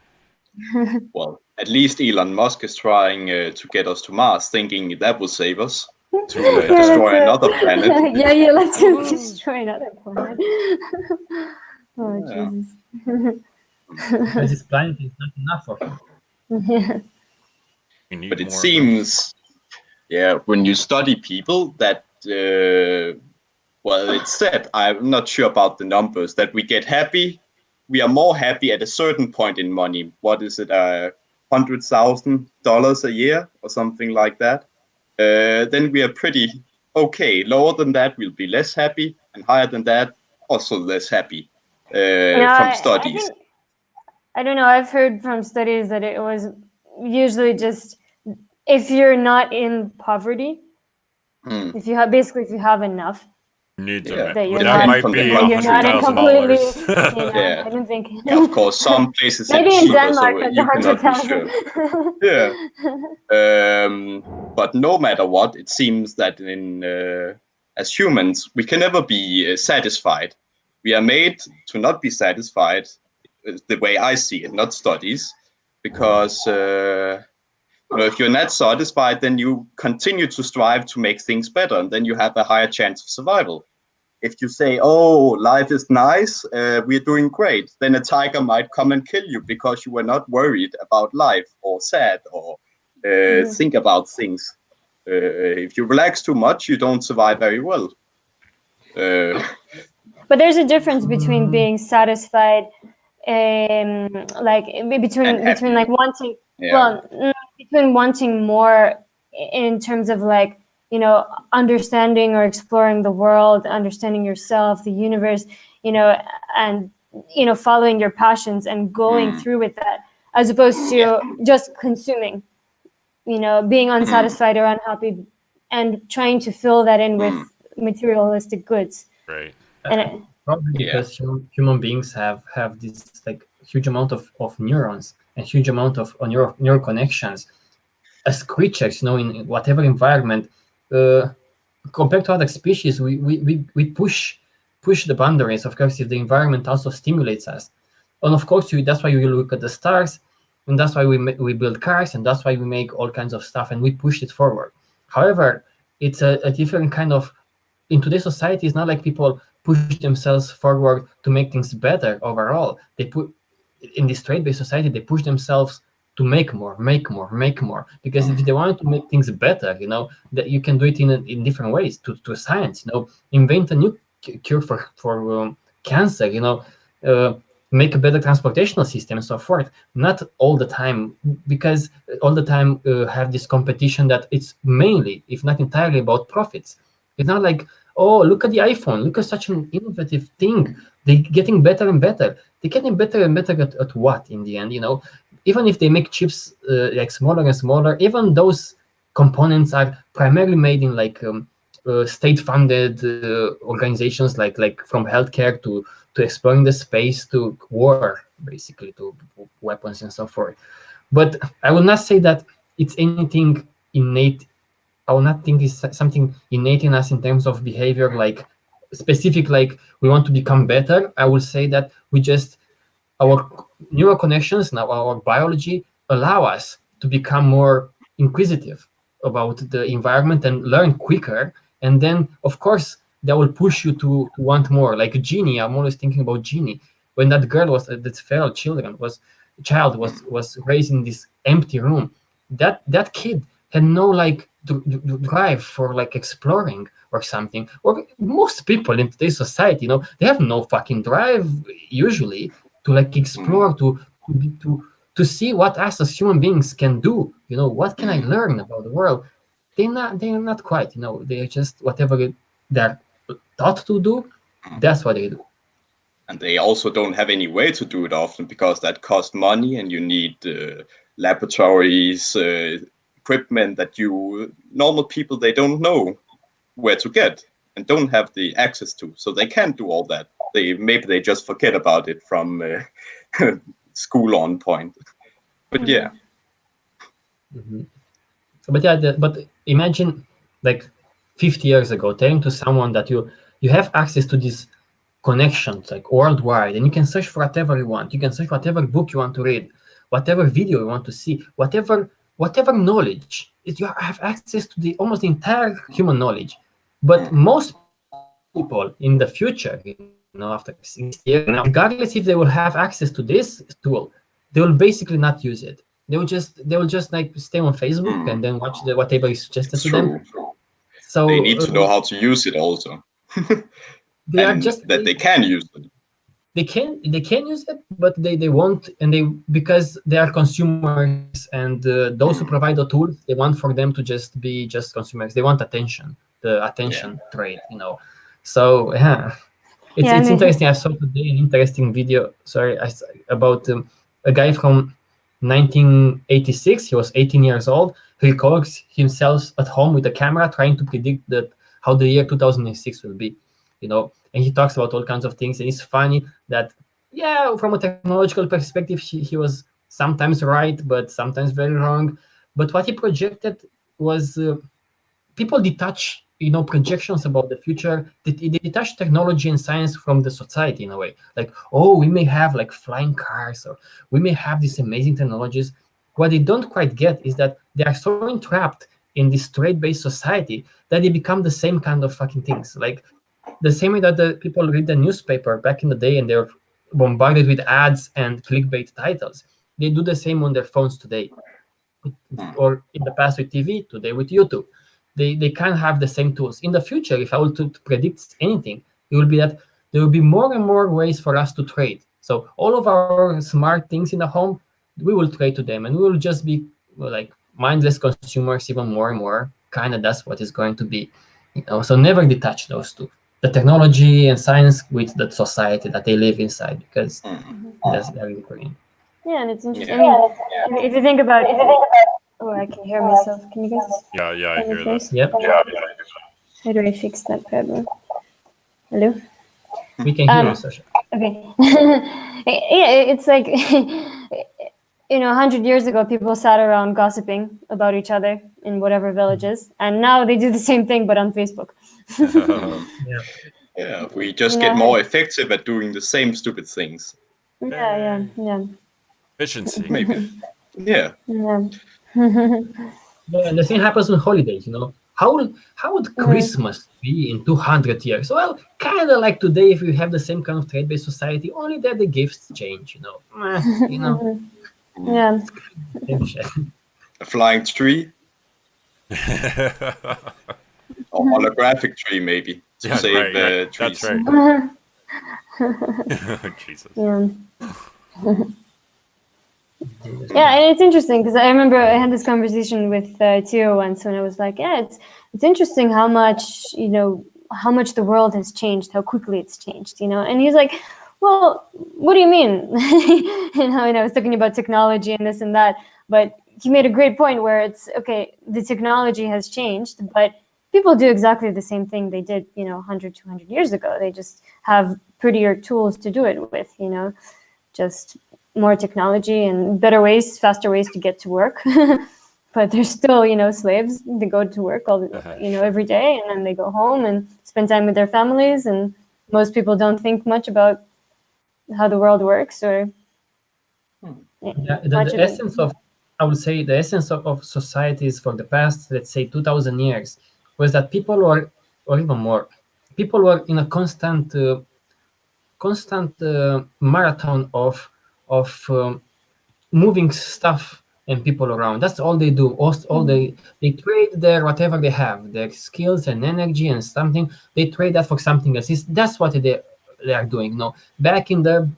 S4: Well, at least Elon Musk is trying to get us to Mars, thinking that will save us to destroy another planet.
S3: Yeah, let's just destroy another planet. Oh, Jesus.
S2: Because this planet is not enough for him.
S4: But it seems, when you study people that, it's said, I'm not sure about the numbers, that we get happy. We are more happy at a certain point in money. What is it, $100,000 a year or something like that? Then we are pretty okay. Lower than that, we'll be less happy, and higher than that, also less happy. From studies.
S3: I don't know. I've heard from studies that it was usually just if you're not in poverty, if you have enough.
S1: Needs
S3: that
S1: that might be $100,000.
S3: I don't think.
S4: Of course, some places
S3: maybe in Denmark
S4: so
S3: it's
S4: you cannot be sure. But no matter what, it seems that as humans, we can never be satisfied. We are made to not be satisfied, the way I see it, not studies, because if you're not satisfied, then you continue to strive to make things better, and then you have a higher chance of survival. If you say, oh, life is nice, we're doing great, then a tiger might come and kill you because you were not worried about life or sad or think about things. If you relax too much, you don't survive very well.
S3: But there's a difference between being satisfied, between like wanting, between wanting more in terms of like, understanding or exploring the world, understanding yourself, the universe, and, following your passions and going through with that, as opposed to just consuming, being unsatisfied or unhappy and trying to fill that in with materialistic goods.
S1: Right.
S3: And
S2: probably because human beings have this like huge amount of neurons and huge amount of neural connections as creatures, in whatever environment. Compared to other species, we push the boundaries. Of course, if the environment also stimulates us, and of course, that's why you look at the stars. and that's why we build cars, and that's why we make all kinds of stuff, and we push it forward. However, it's a different kind of, in today's society, it's not like people push themselves forward to make things better overall. They put, in this trade-based society, they push themselves to make more. Because if they want to make things better, that you can do it in different ways, to science, invent a new cure for cancer, make a better transportational system and so forth. Not all the time, because all the time have this competition that it's mainly, if not entirely, about profits. It's not like, oh, look at the iPhone, look at such an innovative thing. They're getting better and better. They're getting better and better at what in the end, Even if they make chips like smaller and smaller, even those components are primarily made in like state-funded organizations, like from healthcare to exploring the space to war, basically, to weapons and so forth. But I will not say that it's anything innate. I will not think it's something innate in us in terms of behavior, like specific, like we want to become better. I will say that our neural connections, now our biology, allow us to become more inquisitive about the environment and learn quicker. And then, of course, that will push you to want more. Like Genie, I'm always thinking about Genie. When that girl was, that feral child was raised in this empty room, that kid had no like drive for like exploring or something. Or most people in today's society, they have no fucking drive usually to like explore, to see what us as human beings can do. What can I learn about the world? They're not quite. They're just whatever they're taught to do. That's what they do.
S4: And they also don't have any way to do it often, because that costs money, and you need laboratories, equipment that normal people, they don't know where to get and don't have the access to, so they can't do all that. Maybe they just forget about it from school on point. But yeah.
S2: Mm-hmm. But imagine like 50 years ago telling to someone that you have access to these connections like worldwide, and you can search for whatever you want. You can search whatever book you want to read, whatever video you want to see, whatever knowledge. You have access to almost the entire human knowledge. But most people in the future, after 60 years, regardless if they will have access to this tool, they will basically not use it. They will just like stay on Facebook and then watch whatever is suggested to them. So
S4: they need to know how to use it also.
S2: They are just
S4: that they can use it.
S2: They can use it, but they won't, and because they are consumers, and those who provide the tools, they want for them to just be just consumers. They want attention, the attention trade, So it's interesting. I saw today an interesting video. About a guy from 1986. He was 18 years old. He records himself at home with a camera, trying to predict how the year 2006 will be. And he talks about all kinds of things. And it's funny that, from a technological perspective, he was sometimes right, but sometimes very wrong. But what he projected was people detach, projections about the future. They detach technology and science from the society in a way. Like, oh, we may have like flying cars, or we may have these amazing technologies. What they don't quite get is that they are so entrapped in this trade-based society that they become the same kind of fucking things. Like, the same way that the people read the newspaper back in the day and they're bombarded with ads and clickbait titles. They do the same on their phones today, or in the past with TV, today with YouTube. They can't have the same tools. In the future, if I were to predict anything, it will be that there will be more and more ways for us to trade. So all of our smart things in the home, we will trade to them, and we will just be like mindless consumers even more and more. Kind of that's what it's going to be. So never detach those two. The technology and science with the society that they live inside, because that's very important.
S3: Yeah, and it's interesting. I mean, if you think about it, oh, I can hear myself. Can you guys?
S1: Yeah, I hear that.
S2: Yep.
S3: How do I fix that problem? Hello?
S2: We can hear you, Sasha.
S3: Okay. It's like, 100 years ago, people sat around gossiping about each other in whatever villages, and now they do the same thing, but on Facebook.
S4: We just get more effective at doing the same stupid things.
S3: Yeah.
S1: Efficiency.
S4: Maybe. Yeah.
S3: Yeah.
S2: Yeah, and the same happens with holidays. How would Christmas be in 200 years? Well, kind of like today, if you have the same kind of trade-based society, only that the gifts change.
S3: Yeah.
S2: Same shit.
S4: A flying tree. Or holographic tree, maybe, to
S1: Yeah,
S4: save
S1: right.
S4: trees.
S1: That's right. Jesus.
S3: Yeah. Yeah, and it's interesting because I remember I had this conversation with Tio once when I was like, yeah, it's interesting how much the world has changed, how quickly it's changed, and he's like, well, what do you mean? And I was talking about technology and this and that, but he made a great point where it's, okay, the technology has changed, but people do exactly the same thing they did, 100, 200 years ago. They just have prettier tools to do it with, just more technology and better ways, faster ways to get to work. But they're still, slaves. They go to work every day, and then they go home and spend time with their families. And most people don't think much about how the world works or.
S2: Yeah, the essence of, I would say, the essence of societies for the past, let's say, 2,000 years, was that people were, or even more, people were in a constant marathon of moving stuff and people around. That's all they do. All they trade their whatever they have, their skills and energy and something. They trade that for something else. That's what they are doing. Back in the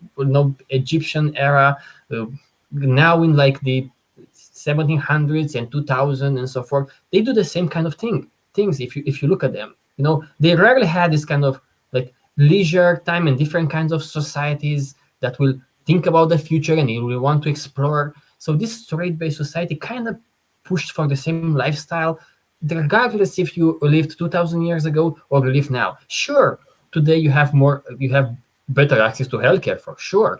S2: Egyptian era, now in like the 1700s and 2000 and so forth, they do the same kind of things. If you look at them, they rarely had this kind of like leisure time and different kinds of societies that will think about the future and you will want to explore. So this trade-based society kind of pushed for the same lifestyle, regardless if you lived 2,000 years ago or you live now. Sure, today you have better access to healthcare for sure,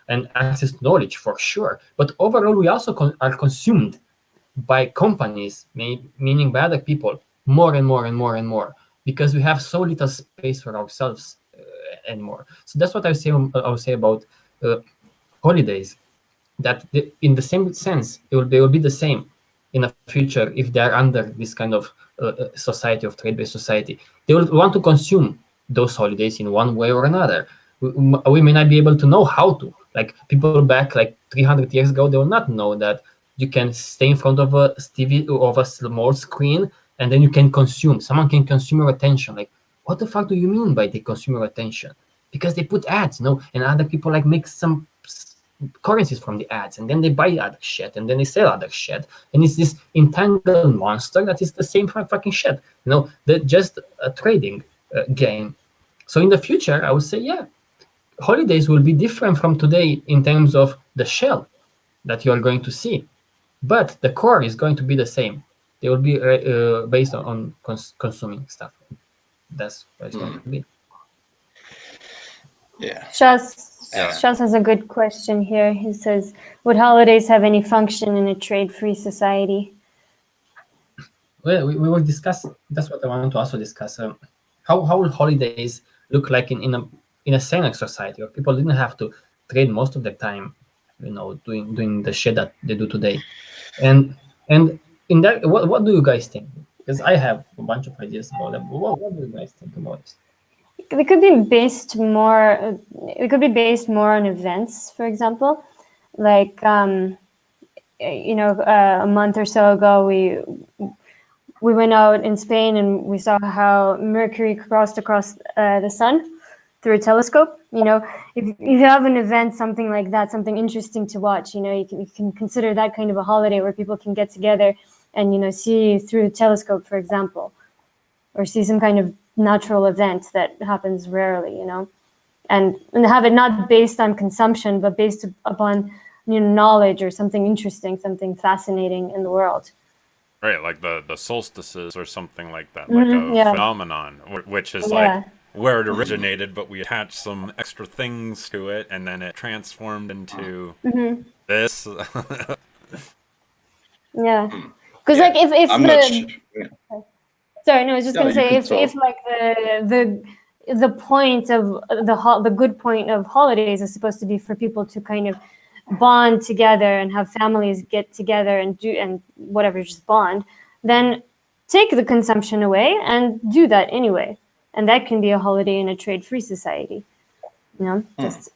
S2: and access to knowledge for sure. But overall, we also are consumed by companies, meaning by other people, more and more and more and more, because we have so little space for ourselves anymore. So that's what I would say about holidays. That in the same sense, they will be the same in the future if they are under this kind of society of trade-based society. They will want to consume those holidays in one way or another. We may not be able to know how to. Like people back like 300 years ago, they will not know that you can stay in front of a TV of a small screen and then you can consume. Someone can consume your attention. Like, what the fuck do you mean by they consume your attention? Because they put ads, and other people like make some currencies from the ads, and then they buy other shit, and then they sell other shit, and it's this entangled monster that is the same fucking shit. They're just a trading game. So in the future, I would say, yeah, holidays will be different from today in terms of the shell that you are going to see, but the core is going to be the same. They will be based on consuming stuff. That's what it's going to be.
S4: Yeah.
S3: Shas has a good question here. He says, would holidays have any function in a trade-free society?
S2: Well, we will discuss. That's what I want to also discuss. How will holidays look like in a Senate society where people didn't have to trade most of their time, doing the shit that they do today, and in that, what do you guys think? Because I have a bunch of ideas about that. What do you guys think about this?
S3: It could be based more. On events, for example, like a month or so ago, we went out in Spain and we saw how Mercury crossed across the sun through a telescope. If you have an event, something like that, something interesting to watch, you can consider that kind of a holiday where people can get together and see through a telescope, for example, or see some kind of natural event that happens rarely, and have it not based on consumption, but based upon knowledge or something interesting, something fascinating in the world.
S1: Right, like the solstices or something like that, like a phenomenon, which is like where it originated, but we attached some extra things to it, and then it transformed into this.
S3: Yeah, because like if
S4: I'm
S3: the sorry, no, I was just gonna say if like the point of the good point of holidays is supposed to be for people to kind of bond together and have families get together and do and whatever, just bond, then take the consumption away and do that anyway. And that can be a holiday in a trade-free society. You know, just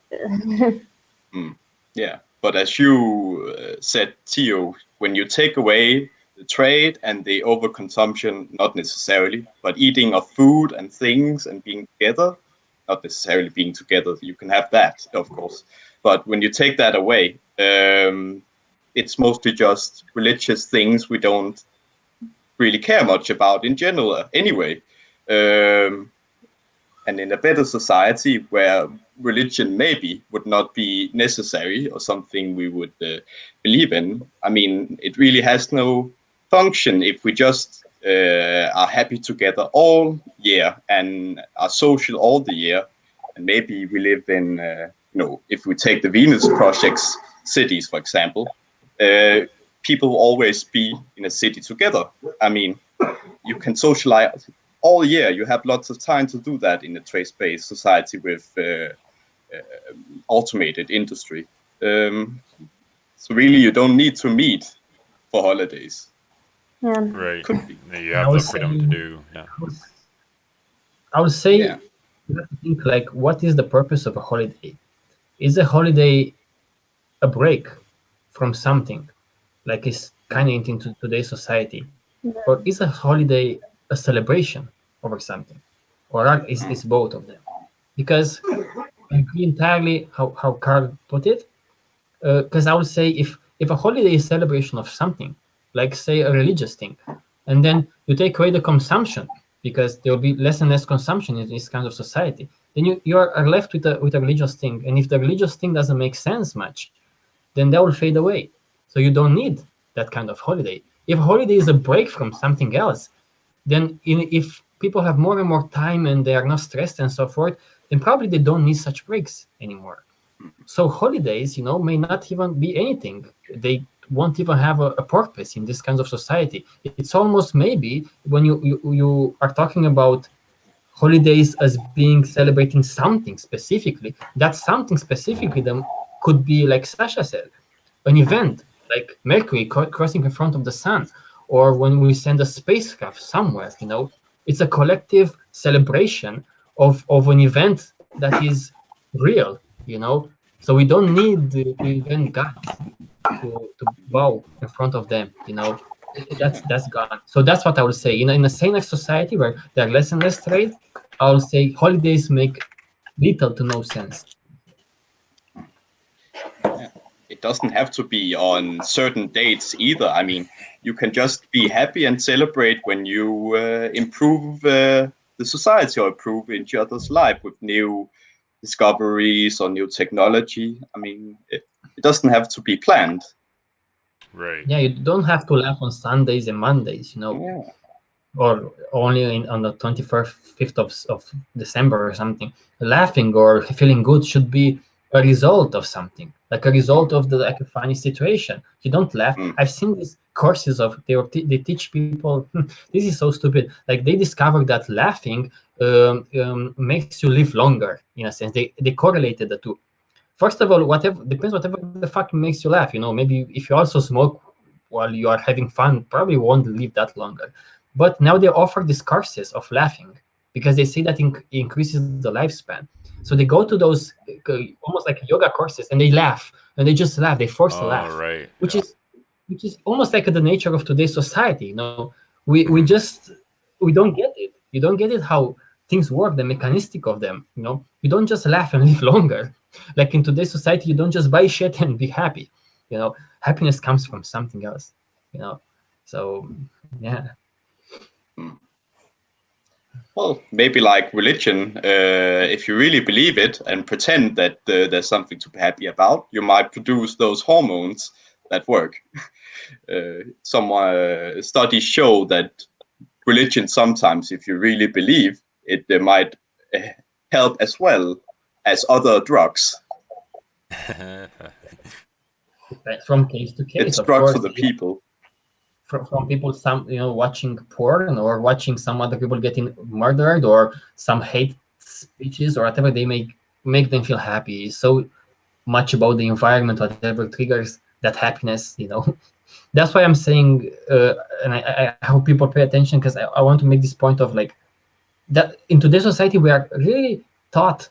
S4: Yeah, but as you said, Theo, when you take away the trade and the overconsumption, not necessarily, but eating of food and things and being together, not necessarily being together, you can have that, of course. But when you take that away, it's mostly just religious things we don't really care much about in general anyway. And in a better society where religion maybe would not be necessary or something we would believe in, I mean, it really has no function if we just are happy together all year and are social all the year. And maybe we live in, if we take the Venus Project's cities, for example, people will always be in a city together. I mean, you can socialize all year. You have lots of time to do that in a trade-based society with automated industry. So really, you don't need to meet for holidays.
S3: yeah.
S1: Right.
S4: Could be.
S1: You have the freedom to do. Yeah.
S2: I would say,
S4: Yeah.
S2: you have to think like, what is the purpose of a holiday? Is a holiday a break from something, like it's kind of into today's society, or is a holiday a celebration over something, or is both of them? Because I agree entirely how Carl put it. Because I would say if a holiday is celebration of something, like say a religious thing, and then you take away the consumption because there will be less and less consumption in this kind of society, then you are left with a religious thing. And if the religious thing doesn't make sense much, then that will fade away. So you don't need that kind of holiday. If a holiday is a break from something else, then if people have more and more time and they are not stressed and so forth, then probably they don't need such breaks anymore. So holidays, may not even be anything. They won't even have a purpose in this kind of society. It's almost maybe when you are talking about holidays as being celebrating something specifically, that something specifically then could be, like Sasha said, an event like Mercury crossing in front of the sun, or when we send a spacecraft somewhere. It's a collective celebration of an event that is real. So we don't need the event gods to bow in front of them. That's gone. So that's what I would say. In a sane society where there are less and less trade, I would say holidays make little to no sense.
S4: It doesn't have to be on certain dates either. I mean, you can just be happy and celebrate when you improve the society or improve each other's life with new discoveries or new technology. I mean, it doesn't have to be planned.
S1: Right.
S2: Yeah, you don't have to laugh on Sundays and Mondays,
S4: Yeah.
S2: or only on the 25th of December or something. Laughing or feeling good should be a result of something, like a result of like a funny situation. You don't laugh. I've seen these courses they teach people. This is so stupid. Like they discovered that laughing makes you live longer. In a sense, they correlated the two. First of all, whatever the fuck makes you laugh. Maybe if you also smoke while you are having fun, probably won't live that longer. But now they offer these courses of laughing because they say that increases the lifespan. So they go to those almost like yoga courses and they laugh and they just laugh. They force a laugh,
S1: Right.
S2: which is almost like the nature of today's society. We don't get it. You don't get it how things work, the mechanistic of them. You don't just laugh and live longer. Like in today's society, you don't just buy shit and be happy. Happiness comes from something else. So yeah.
S4: Well, maybe like religion, if you really believe it and pretend that there's something to be happy about, you might produce those hormones that work. Some studies show that religion sometimes, if you really believe it, might help as well as other drugs.
S2: From case to case.
S4: It's
S2: of
S4: drugs
S2: course,
S4: for the people.
S2: From people, some watching porn or watching some other people getting murdered or some hate speeches or whatever, they make them feel happy. So much about the environment, whatever triggers that happiness, That's why I'm saying, and I hope people pay attention, because I want to make this point of like that in today's society we are really taught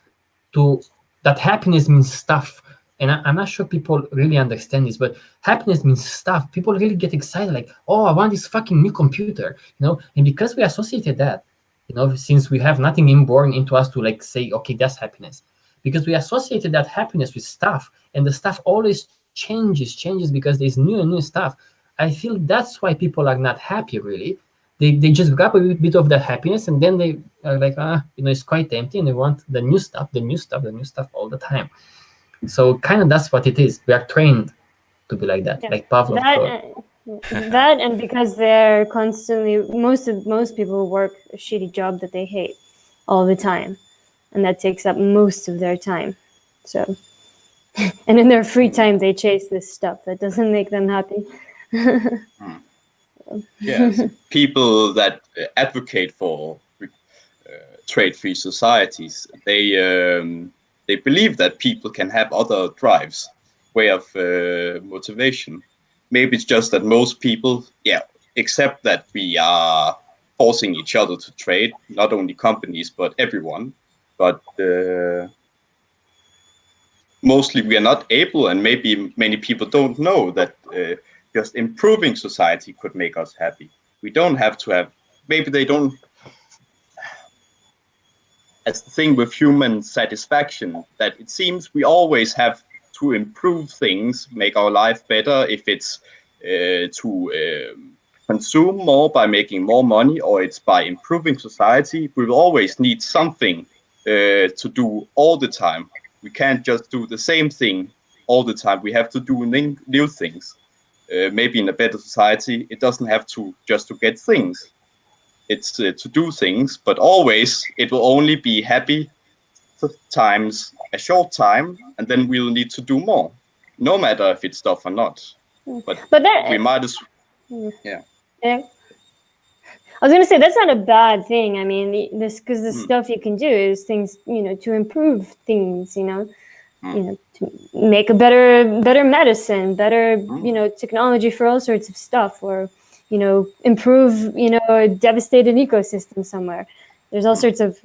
S2: to that happiness means stuff, and I'm not sure people really understand this, but happiness means stuff. People really get excited, like, oh, I want this fucking new computer, and because we associated that, since we have nothing inborn into us to like say, okay, that's happiness, because we associated that happiness with stuff, and the stuff always changes because there's new and new stuff. I feel that's why people are not happy, really. They just grab a bit of the happiness, and then they are like, it's quite empty, and they want the new stuff all the time. So kind of that's what it is. We are trained to be like that, like Pavlov thought.
S3: That and because they're constantly, most people work a shitty job that they hate all the time, and that takes up most of their time. So, and in their free time, they chase this stuff that doesn't make them happy.
S4: Yes, people that advocate for trade-free societies, they believe that people can have other drives, way of motivation. Maybe it's just that most people, accept that we are forcing each other to trade, not only companies but everyone. But mostly we are not able, and maybe many people don't know that just improving society could make us happy. We don't have to have, maybe they don't, as the thing with human satisfaction, that it seems we always have to improve things, make our life better, if it's to consume more by making more money, or it's by improving society. We will always need something to do all the time. We can't just do the same thing all the time. We have to do new things. Maybe in a better society, it doesn't have to just to get things. It's to do things, but always it will only be happy times a short time, and then we'll need to do more, no matter if it's stuff or not. But that, we might as
S3: yeah. I was going to say that's not a bad thing. I mean, this because the stuff you can do is things, to improve things, to make a better medicine, better, technology for all sorts of stuff, or, improve, a devastated ecosystem somewhere. There's all sorts of,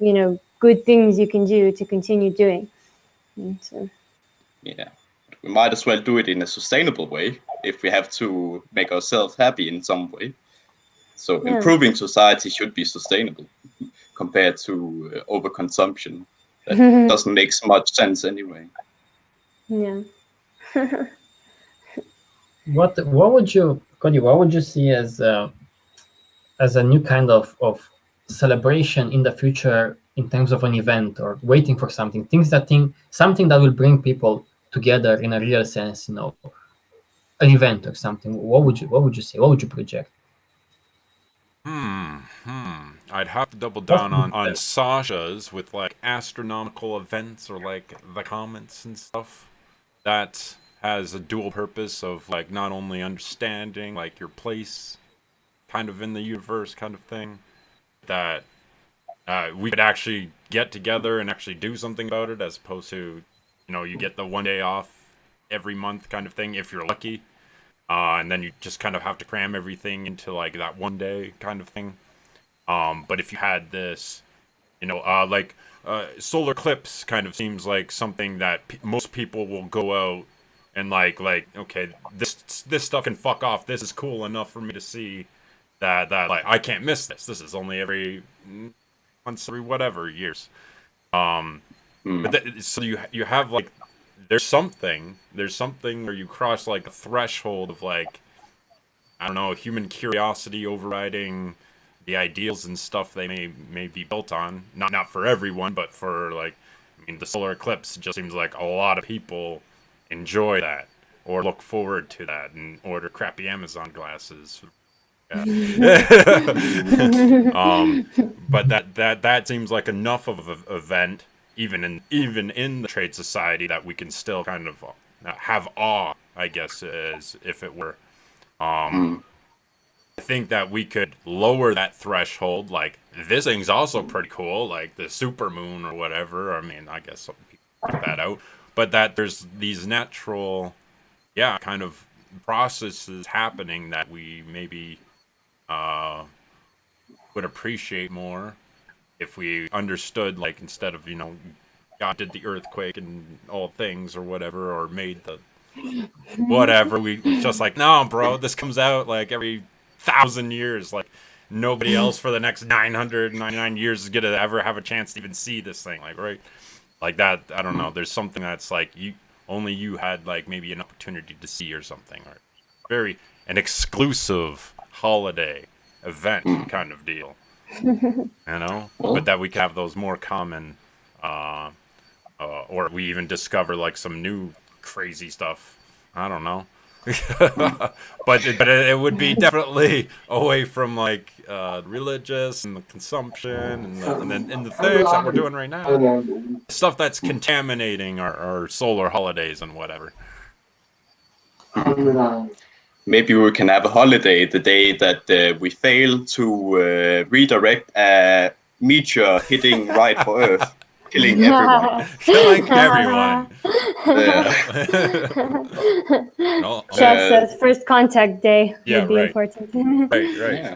S3: good things you can do to continue doing. So.
S4: Yeah, we might as well do it in a sustainable way if we have to make ourselves happy in some way. So improving society should be sustainable compared to overconsumption. That doesn't make much sense anyway.
S3: Yeah.
S2: What would you, Cody? What would you see as a new kind of celebration in the future in terms of an event, or waiting for something? Something that will bring people together in a real sense. An event or something. What would you say? What would you project?
S1: I'd have to double down on Sasha's with like astronomical events, or like the comments and stuff. That has a dual purpose of like not only understanding like your place kind of in the universe kind of thing, that we could actually get together and actually do something about it, as opposed to, you get the one day off every month kind of thing if you're lucky. And then you just kind of have to cram everything into like that one day kind of thing. But if you had this, solar eclipse kind of seems like something that most people will go out and like, okay, this stuff can fuck off. This is cool enough for me to see that like I can't miss this. This is only every once every whatever years. But so you have like, there's something where you cross like a threshold of like, I don't know, human curiosity overriding the ideals and stuff they may be built on. Not for everyone, but for like, the solar eclipse just seems like a lot of people enjoy that or look forward to that and order crappy Amazon glasses. But that seems like enough of an event, even in the trade society, that we can still kind of have awe, I guess, as if it were. I think that we could lower that threshold. Like, this thing's also pretty cool, like the supermoon or whatever. I mean, I guess some people put that out. but that there's these natural, kind of processes happening that we maybe would appreciate more if we understood, like, instead of, God did the earthquake and all things or whatever, or made the whatever, we just like, no, bro, this comes out like every 1,000 years. Like, nobody else for the next 999 years is gonna ever have a chance to even see this thing. Like, right? Like that, I don't know. There's something that's like only you had like maybe an opportunity to see or something, or an exclusive holiday event kind of deal. But that we can have those more common, or we even discover like some new crazy stuff. I don't know. but it would be definitely away from like religious and the consumption and the things that we're doing right now, stuff that's contaminating our solar holidays and whatever.
S4: Maybe we can have a holiday the day that we fail to redirect a meteor hitting right for Earth, killing everyone.
S1: Killing everyone.
S3: Chad says first contact day would be
S1: right.
S3: important.
S1: Right.
S4: Yeah.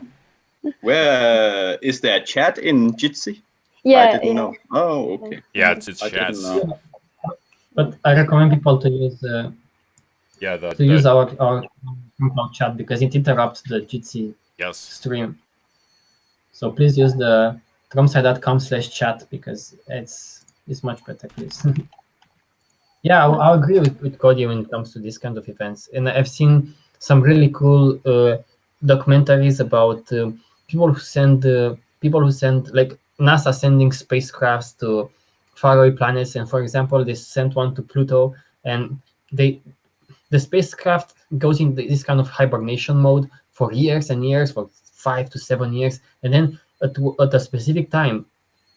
S4: Where is there a chat in Jitsi?
S3: Yeah,
S4: I didn't know. Oh, okay.
S1: Yeah, it's
S4: I
S1: chat.
S4: didn't know.
S2: But I recommend people to use use our chat because it interrupts the Jitsi stream. So please use the tromsci.com/chat because it's much better, please. Yeah, I agree with Cody when it comes to this kind of events. And I've seen some really cool documentaries about people who send like NASA sending spacecrafts to faraway planets. And for example, they sent one to Pluto, and the spacecraft goes in this kind of hibernation mode for years and years, for 5 to 7 years, and then at a specific time,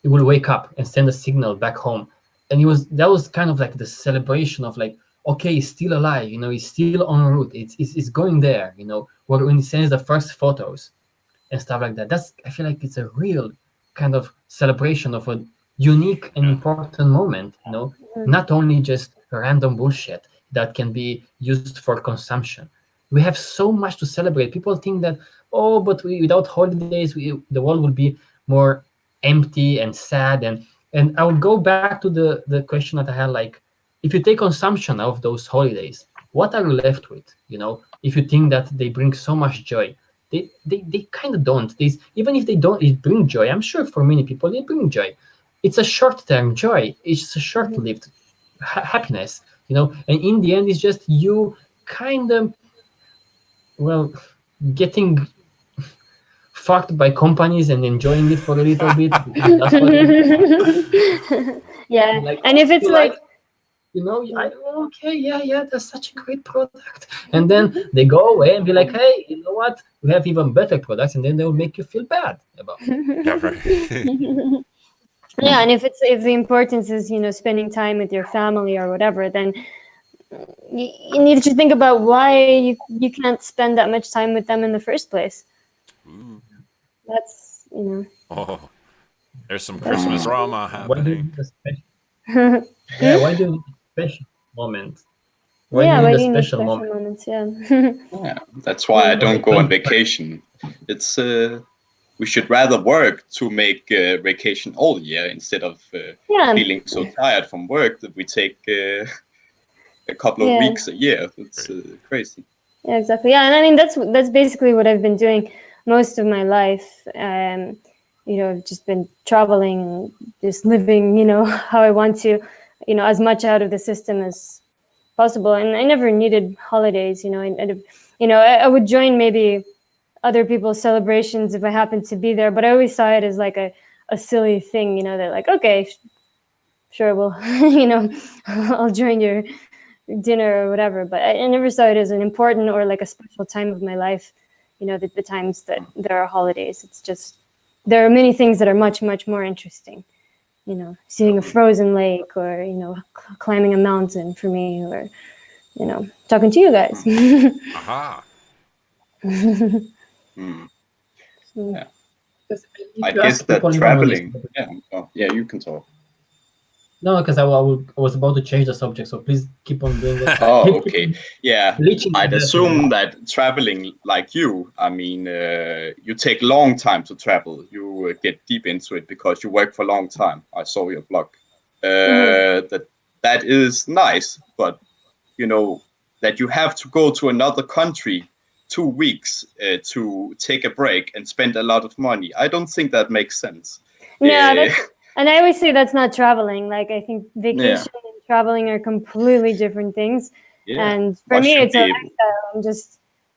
S2: it will wake up and send a signal back home. And that was kind of like the celebration of like, okay, he's still alive, he's still en route. It's going there, when he sends the first photos and stuff like that. I feel like it's a real kind of celebration of a unique and important moment, not only just random bullshit that can be used for consumption. We have so much to celebrate. People think that, but without holidays, the world would be more empty and sad. And I would go back to the question that I had, like, if you take consumption out of those holidays, what are you left with? If you think that they bring so much joy, they kind of don't. Even if they don't bring joy, I'm sure for many people they bring joy. It's a short-term joy. It's a short-lived happiness, and in the end, it's just you kind of, getting fucked by companies and enjoying it for a little bit. That's what
S3: yeah,
S2: like,
S3: and if it's like
S2: that's such a great product, and then they go away and be like, hey, you know what, we have even better products, and then they will make you feel bad about it.
S1: Yeah, right.
S3: Yeah, and if the importance is spending time with your family or whatever, then you need to think about why you can't spend that much time with them in the first place. That's
S1: Oh, there's some Christmas drama happening.
S2: Why do you need a special moment? Why do you need a special moment?
S3: Moments?
S4: Yeah, that's why I don't go on vacation. It's we should rather work to make vacation all year instead of feeling so tired from work that we take a couple of weeks a year. It's crazy.
S3: Yeah, exactly. Yeah, and I mean that's basically what I've been doing most of my life. I've just been traveling and just living, how I want to, as much out of the system as possible. And I never needed holidays. I would join maybe other people's celebrations if I happened to be there, but I always saw it as like a silly thing. That like, okay, sure, well, I'll join your dinner or whatever. But I never saw it as an important or like a special time of my life. The times that there are holidays, it's just there are many things that are much, much more interesting. Seeing a frozen lake, or climbing a mountain for me, or talking to you guys.
S1: Aha.
S4: I guess that traveling. Yeah, you can talk.
S2: No, because I was about to change the subject, so please keep on doing it.
S4: Oh, okay. Yeah,
S2: Leeching
S4: I'd
S2: is
S4: assume that traveling like you, I mean, you take long time to travel. You get deep into it because you work for a long time. I saw your blog. That is nice, but you know that you have to go to another country 2 weeks to take a break and spend a lot of money. I don't think that makes sense.
S3: No, and I always say that's not traveling. Like, I think vacation
S4: Yeah.
S3: and traveling are completely different things.
S4: Yeah.
S3: And for me, it's a lifestyle.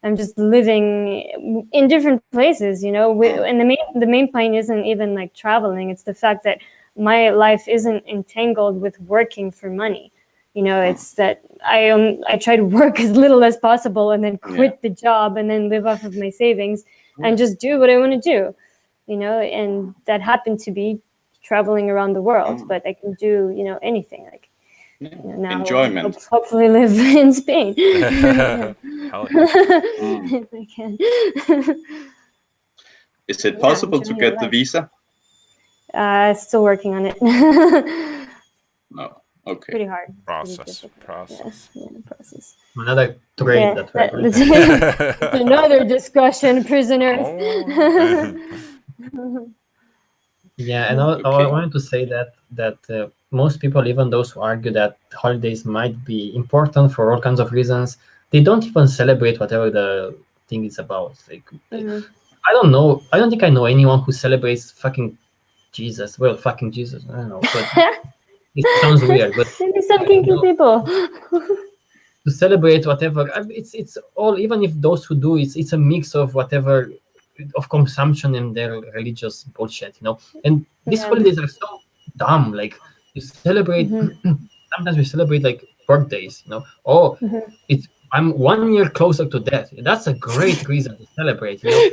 S3: I'm just living in different places, you know. And the main point isn't even like traveling. It's the fact that my life isn't entangled with working for money. You know, it's that I try to work as little as possible and then quit the job and then live off of my savings and just do what I want to do. You know, and that happened to be traveling around the world, but I can do, you know, anything. Like, you know, now
S4: enjoyment.
S3: hopefully live in Spain.
S1: Hell yeah.
S3: If I can.
S4: Is it possible to get the visa?
S3: Still working on it.
S4: No. Okay.
S3: Pretty hard.
S1: Process.
S3: Yeah, process.
S2: Another trade
S3: that's another discussion, prisoners.
S2: Yeah, and I wanted to say that most people, even those who argue that holidays might be important for all kinds of reasons, they don't even celebrate whatever the thing is about. Like, I don't know. I don't think I know anyone who celebrates fucking Jesus. Well, fucking Jesus. I don't know. But it sounds weird. But
S3: maybe some kinky people.
S2: To celebrate whatever, it's all. Even if those who do, it's a mix of whatever. Of consumption and their religious bullshit, you know. And these holidays are so dumb. Like, you celebrate. Sometimes we celebrate like birthdays, you know. Oh, I'm 1 year closer to death. That's a great reason to celebrate. You know,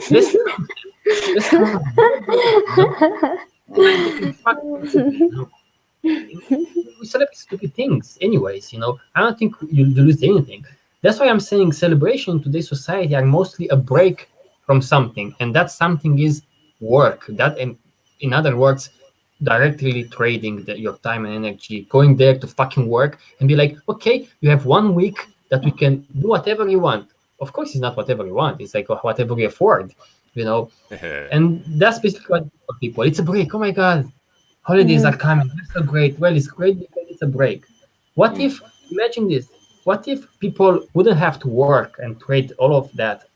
S2: we celebrate stupid things, anyways. You know, I don't think you lose anything. That's why I'm saying celebration in today's society are mostly a break from something, and that something is work. That, in other words, directly trading your time and energy, going there to fucking work and be like, okay, you have 1 week that we can do whatever you want. Of course, it's not whatever you want. It's like whatever we afford, you know. And that's basically what for people. It's a break. Oh my god, holidays are coming. That's so great. Well, it's great because it's a break. What if, imagine this? What if people wouldn't have to work and trade all of that?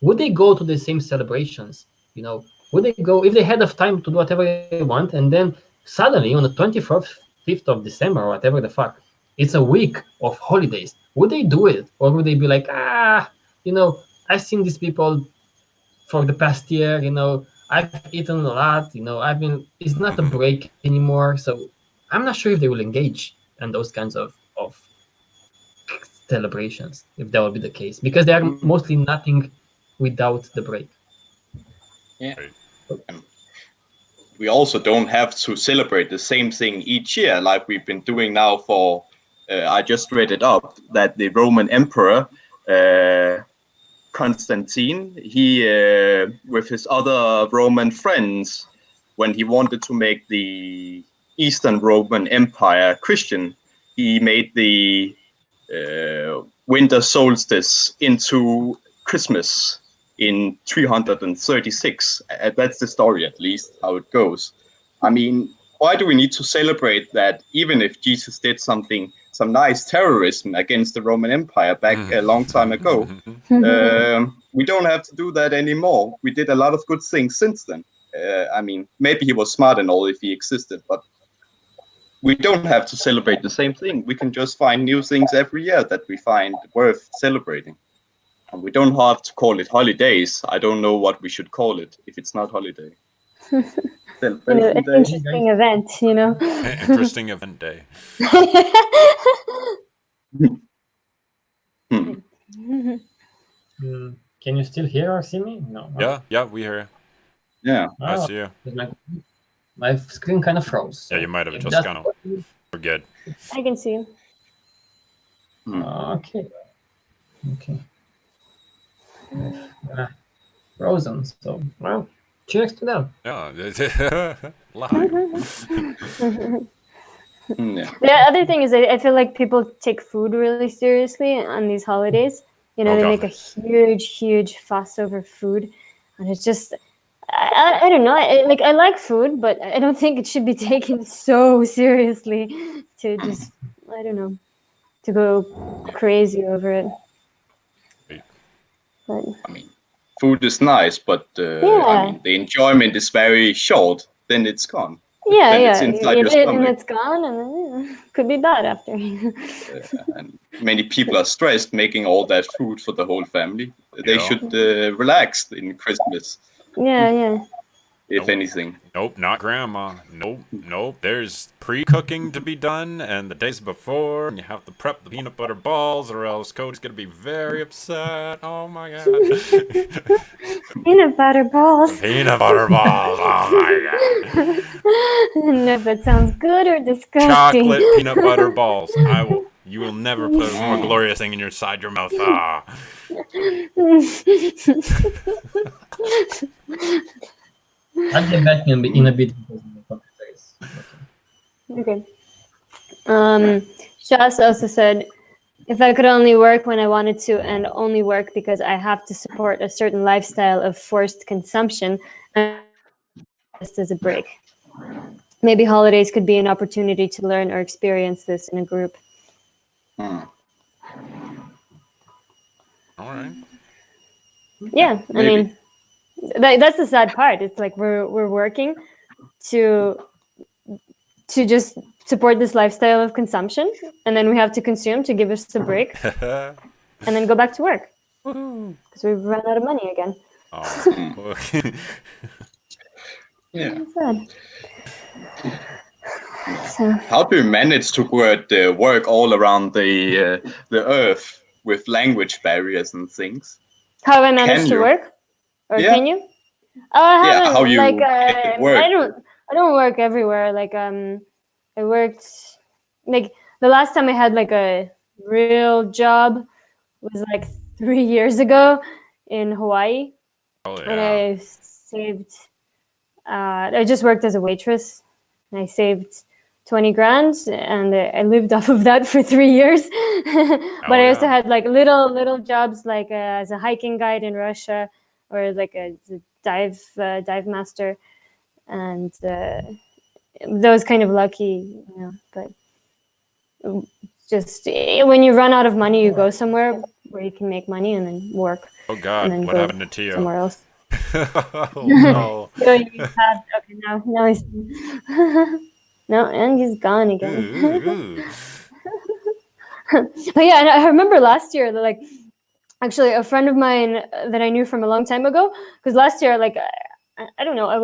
S2: Would they go to the same celebrations? You know, would they go if they had enough time to do whatever they want, and then suddenly on the 5th of December or whatever the fuck, it's a week of holidays? Would they do it, or would they be like, you know, I've seen these people for the past year. You know, I've eaten a lot. You know, it's not a break anymore. So I'm not sure if they will engage in those kinds of celebrations, if that will be the case, because they are mostly nothing without the break.
S4: Yeah. We also don't have to celebrate the same thing each year like we've been doing now for, I just read it up, that the Roman Emperor, Constantine, he, with his other Roman friends, when he wanted to make the Eastern Roman Empire Christian, he made the winter solstice into Christmas in 336. That's the story, at least, how it goes. I mean, why do we need to celebrate that even if Jesus did some nice terrorism against the Roman Empire back a long time ago? We don't have to do that anymore. We did a lot of good things since then. I mean, maybe he was smart and all if he existed, but we don't have to celebrate the same thing. We can just find new things every year that we find worth celebrating. And we don't have to call it holidays. I don't know what we should call it if it's not holiday.
S3: An interesting event, you know.
S1: Interesting event day.
S2: Can you still hear or see me? No.
S1: Yeah, we hear you.
S4: Yeah,
S1: I see you.
S2: My screen kind of froze.
S1: Yeah, you might have just gone. We're good.
S3: I can see you.
S2: Okay. Frozen. So, well, cheers to them.
S1: Yeah. Live.
S4: Yeah.
S3: The other thing is, I feel like people take food really seriously on these holidays. You know,
S1: Oh,
S3: they
S1: God.
S3: make a huge fuss over food, and it's just, I don't know. I like food, but I don't think it should be taken so seriously to just, I don't know, to go crazy over it. But
S4: I mean, food is nice, but
S3: Yeah.
S4: I mean, the enjoyment is very short. Then it's gone.
S3: yeah,
S4: Then
S3: yeah,
S4: it's inside
S3: you
S4: your
S3: eat it and
S4: stomach.
S3: it's gone, and then could be bad after.
S4: And many people are stressed making all that food for the whole family. They
S1: Yeah.
S4: should relax in Christmas,
S3: yeah.
S4: if
S1: Nope.
S4: anything.
S1: Nope, not grandma. Nope. There's pre-cooking to be done, and the days before, and you have to prep the peanut butter balls, or else Cody's gonna be very upset. Oh my god.
S3: Peanut butter balls.
S1: Peanut butter balls. Oh my god.
S3: And if it sounds good or disgusting.
S1: Chocolate peanut butter balls. You will never put a more glorious thing inside your mouth. Ah.
S2: I'll get back in a bit because my computer is working.
S3: Okay. Shas also said, if I could only work when I wanted to and only work because I have to support a certain lifestyle of forced consumption, just as a break. Maybe holidays could be an opportunity to learn or experience this in a group.
S4: Hmm.
S1: All right.
S3: Yeah, I
S4: Maybe.
S3: mean, that's the sad part. It's like we're working to just support this lifestyle of consumption, and then we have to consume to give us a break, and then go back to work because we've run out of money again.
S1: Oh.
S4: Yeah.
S3: It's sad. So
S4: How do you manage to work all around the earth with language barriers and things?
S3: how have I managed
S4: Can
S3: to
S4: you?
S3: work, or
S4: Yeah.
S3: can you? Oh, I
S4: Yeah,
S3: haven't.
S4: how you
S3: like
S4: make it work.
S3: I don't work everywhere. Like I worked like the last time I had like a real job was like 3 years ago in Hawaii,
S1: Oh
S3: and
S1: yeah.
S3: I saved. I just worked as a waitress, and I saved 20 grand, and I lived off of that for 3 years. But I also
S1: yeah.
S3: had like little jobs, like as a hiking guide in Russia, or like a dive master, and that was kind of lucky, you know. But just when you run out of money, you go somewhere where you can make money and then work,
S1: Oh
S3: and
S1: god,
S3: then
S1: what
S3: go
S1: happened to Tio?
S3: somewhere else.
S1: Oh no.
S3: No, you have, okay, now he's no, and he's gone again.
S1: Ooh.
S3: But yeah, and I remember last year that, like, actually a friend of mine that I knew from a long time ago, because last year, like, I don't know, I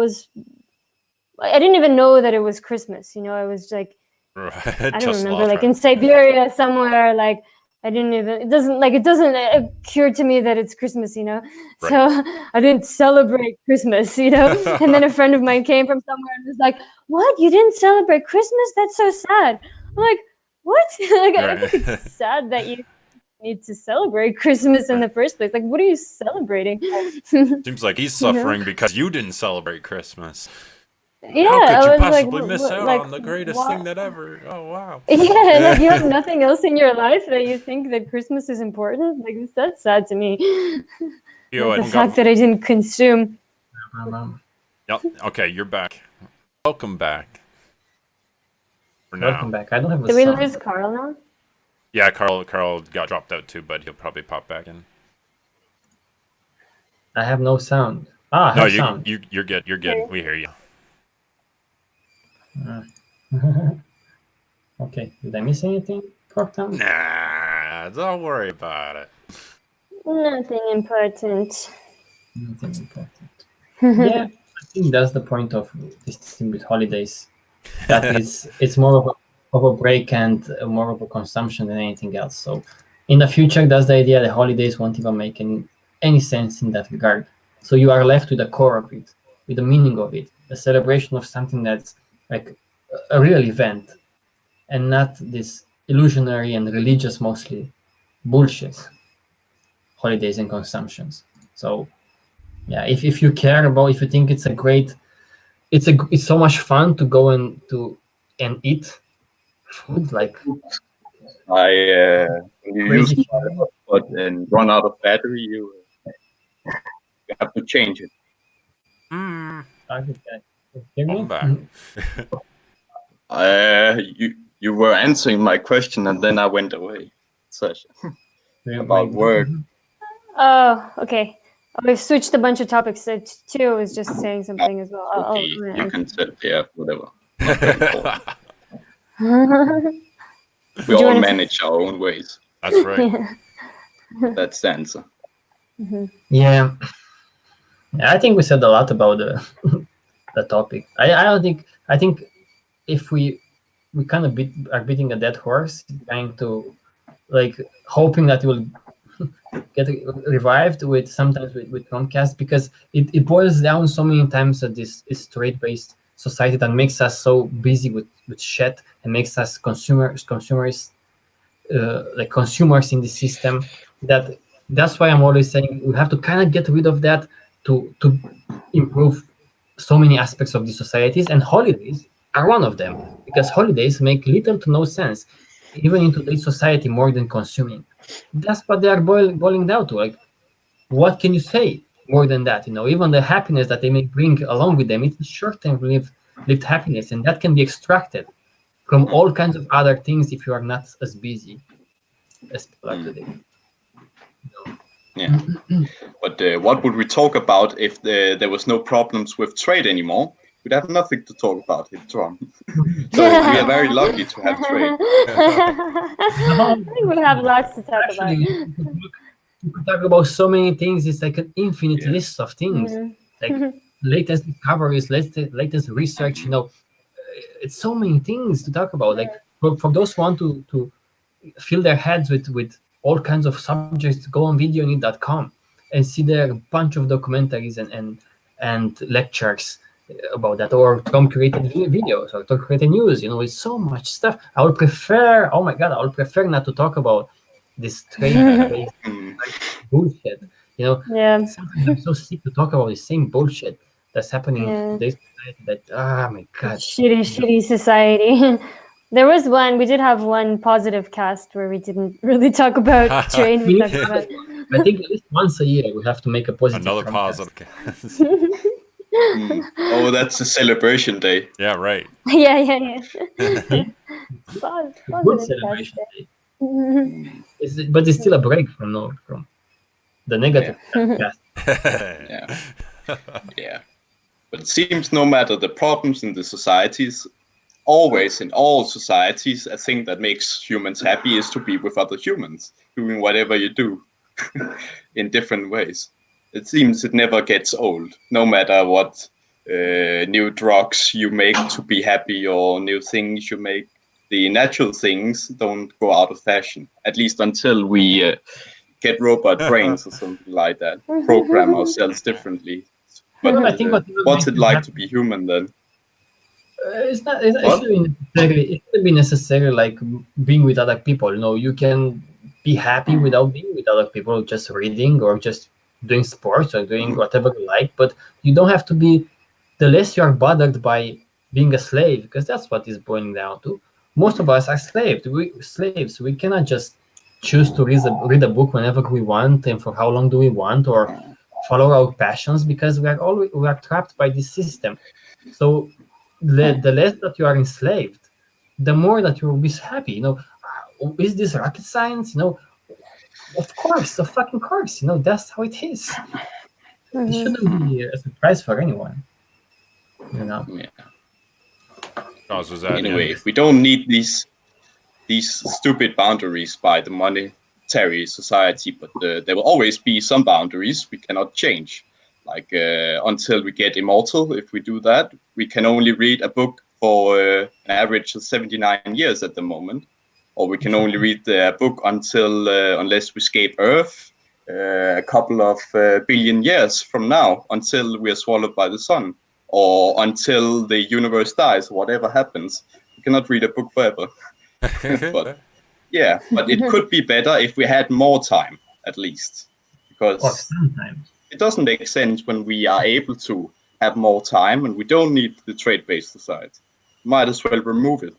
S3: didn't even know that it was Christmas, you know. I was like, I don't
S1: Just
S3: remember,
S1: lost
S3: like
S1: track.
S3: in Siberia somewhere, like I didn't even, it doesn't occur to me that it's Christmas, you know.
S1: Right.
S3: So I didn't celebrate Christmas, you know. And then a friend of mine came from somewhere and was like, "What? You didn't celebrate Christmas? That's so sad." I'm like, "What?" Like, I
S1: Right.
S3: think it's sad that you need to celebrate Christmas in the first place. Like, what are you celebrating?
S1: Seems like he's suffering because you didn't celebrate Christmas.
S3: Yeah,
S1: How could
S3: I
S1: you
S3: was
S1: possibly
S3: like,
S1: miss out
S3: like,
S1: on the greatest
S3: what?
S1: thing that ever? Oh wow.
S3: Yeah, like you have nothing else in your life that you think that Christmas is important. Like, that's sad to me.
S1: Yo, I
S3: The
S1: don't
S3: fact
S1: got.
S3: that I didn't consume.
S1: Yep. Okay, you're back. Welcome back. For now.
S2: Welcome back. I don't have a
S3: Did we
S2: sound.
S3: lose Carl now?
S1: Yeah, Carl got dropped out too, but he'll probably pop back in.
S2: I have no sound. Ah, I
S1: No,
S2: have sound.
S1: you're good. You're good.
S3: Okay.
S1: We hear you.
S2: Okay, did I miss anything, Cortan?
S1: Nah, don't worry about it.
S3: Nothing important.
S2: Nothing important. Yeah, I think that's the point of this thing with holidays. That it's more of a break and more of a consumption than anything else. So in the future, that's the idea. The holidays won't even make any sense in that regard. So you are left with the core of it, with the meaning of it, a celebration of something that's like a real event, and not this illusionary and religious, mostly bullshit holidays and consumptions. So yeah, if you care about, if you think it's so much fun to go and eat Food, like
S4: You use
S2: crazy.
S4: but then run out of battery, you have to change it.
S2: Hear me?
S1: I'm back.
S4: You were answering my question and then I went away. Such about work.
S3: Oh, okay. We've switched a bunch of topics. So Tio was just saying something as well.
S4: Okay, you can say, yeah, whatever. We all manage our own ways.
S1: That's right.
S4: That's the answer.
S2: Yeah, I think we said a lot about the topic. I think if we kind of are beating a dead horse, trying to like hoping that it will get revived with sometimes with TROM-Cast, because it boils down so many times that this is trade-based society that makes us so busy with shit and makes us consumers like consumers in the system. That's why I'm always saying we have to kind of get rid of that to improve so many aspects of the societies, and holidays are one of them, because holidays make little to no sense even in today's society more than consuming. That's what they are boiling down to. Like, what can you say more than that? Even the happiness that they may bring along with them, it's short-term lived happiness, and that can be extracted from all kinds of other things if you are not as busy as people are today.
S4: Yeah, but what would we talk about if there was no problems with trade anymore? We'd have nothing to talk about in Tron. So we are very lucky to have trade.
S3: I think we have lots to talk
S2: Actually,
S3: about.
S2: you could talk about so many things. It's like an infinite list of things, like latest discoveries, latest research. It's so many things to talk about. Like for those who want to fill their heads with all kinds of subjects, go on videoneat.com and see there a bunch of documentaries and lectures about that, or Tom created videos, or Tom created news. It's so much stuff. I would prefer not to talk about this trade-based bullshit.
S3: Yeah.
S2: Sometimes I'm so sick to talk about the same bullshit that's happening in today's society. That my god,
S3: Shitty society. There was we did have one positive cast where we didn't really talk about trade. We talked about.
S2: I think at least once a year we have to make a positive.
S1: Another
S2: TROM-Cast.
S1: positive.
S4: Oh, that's a celebration day.
S1: Yeah, right.
S3: Yeah.
S2: Good celebration day. But it's still a break from the negative cast.
S4: Yeah. But it seems no matter the problems in the societies, always in all societies, a thing that makes humans happy is to be with other humans, doing whatever you do in different ways. It seems it never gets old, no matter what new drugs you make to be happy or new things you make. The natural things don't go out of fashion, at least until we get robot brains or something like that, program ourselves differently. But
S2: I think
S4: what's it like to be human then?
S2: It shouldn't be necessary like being with other people. You can be happy without being with other people, just reading or just doing sports or doing whatever you like. But you don't have to be. The less you are bothered by being a slave, because that's what it's boiling down to. Most of us are slaves. We cannot just choose to read a book whenever we want and for how long do we want, or follow our passions, because we are trapped by this system. So the less that you are enslaved, the more that you will be happy. Is this rocket science? Of course, of fucking course. That's how it is. It shouldn't be a surprise for anyone.
S4: Yeah.
S1: Anyway,
S4: we don't need these stupid boundaries by the monetary society, but there will always be some boundaries we cannot change. Like until we get immortal, if we do that, we can only read a book for an average of 79 years at the moment, or we can only read the book until unless we escape Earth a couple of billion years from now, until we are swallowed by the sun, or until the universe dies, whatever happens. We cannot read a book forever. But it could be better if we had more time, at least, because it doesn't make sense when we are able to have more time and we don't need the trade-based society. Might as well remove it.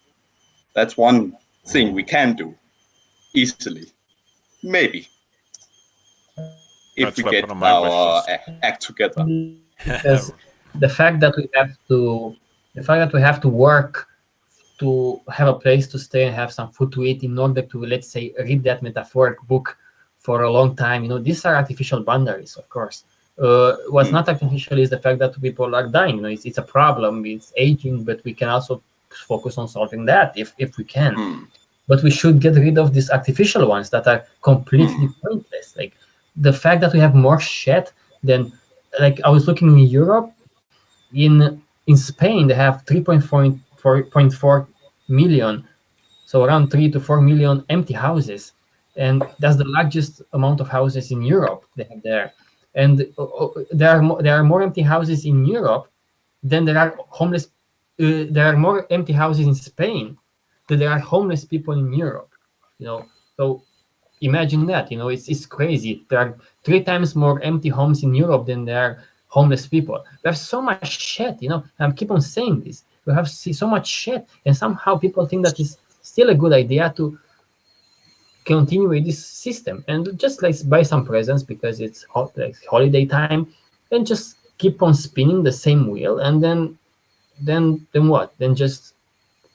S4: That's one thing we can do easily, maybe, if
S1: That's
S4: we
S1: what I
S4: get
S1: put on my
S4: our
S1: wish
S4: act together.
S2: Because the fact that we have to work to have a place to stay and have some food to eat in order to, let's say, read that metaphoric book for a long time, these are artificial boundaries, of course. What's not artificial is the fact that people are dying. It's a problem, it's aging, but we can also focus on solving that if we can. But we should get rid of these artificial ones that are completely pointless. Like the fact that we have more shit than, like, I was looking in Europe, in Spain they have 3.4 million, so around 3 to 4 million empty houses, and that's the largest amount of houses in Europe they have there. And there are more empty houses in Europe than there are homeless. There are more empty houses in Spain than there are homeless people in Europe. So imagine that. It's crazy. There are 3 times more empty homes in Europe than there are homeless people. We have so much shit. I keep on saying this. We have so much shit, and somehow people think that it's still a good idea to continue with this system and just like buy some presents because it's like holiday time, and just keep on spinning the same wheel, and then what? Then just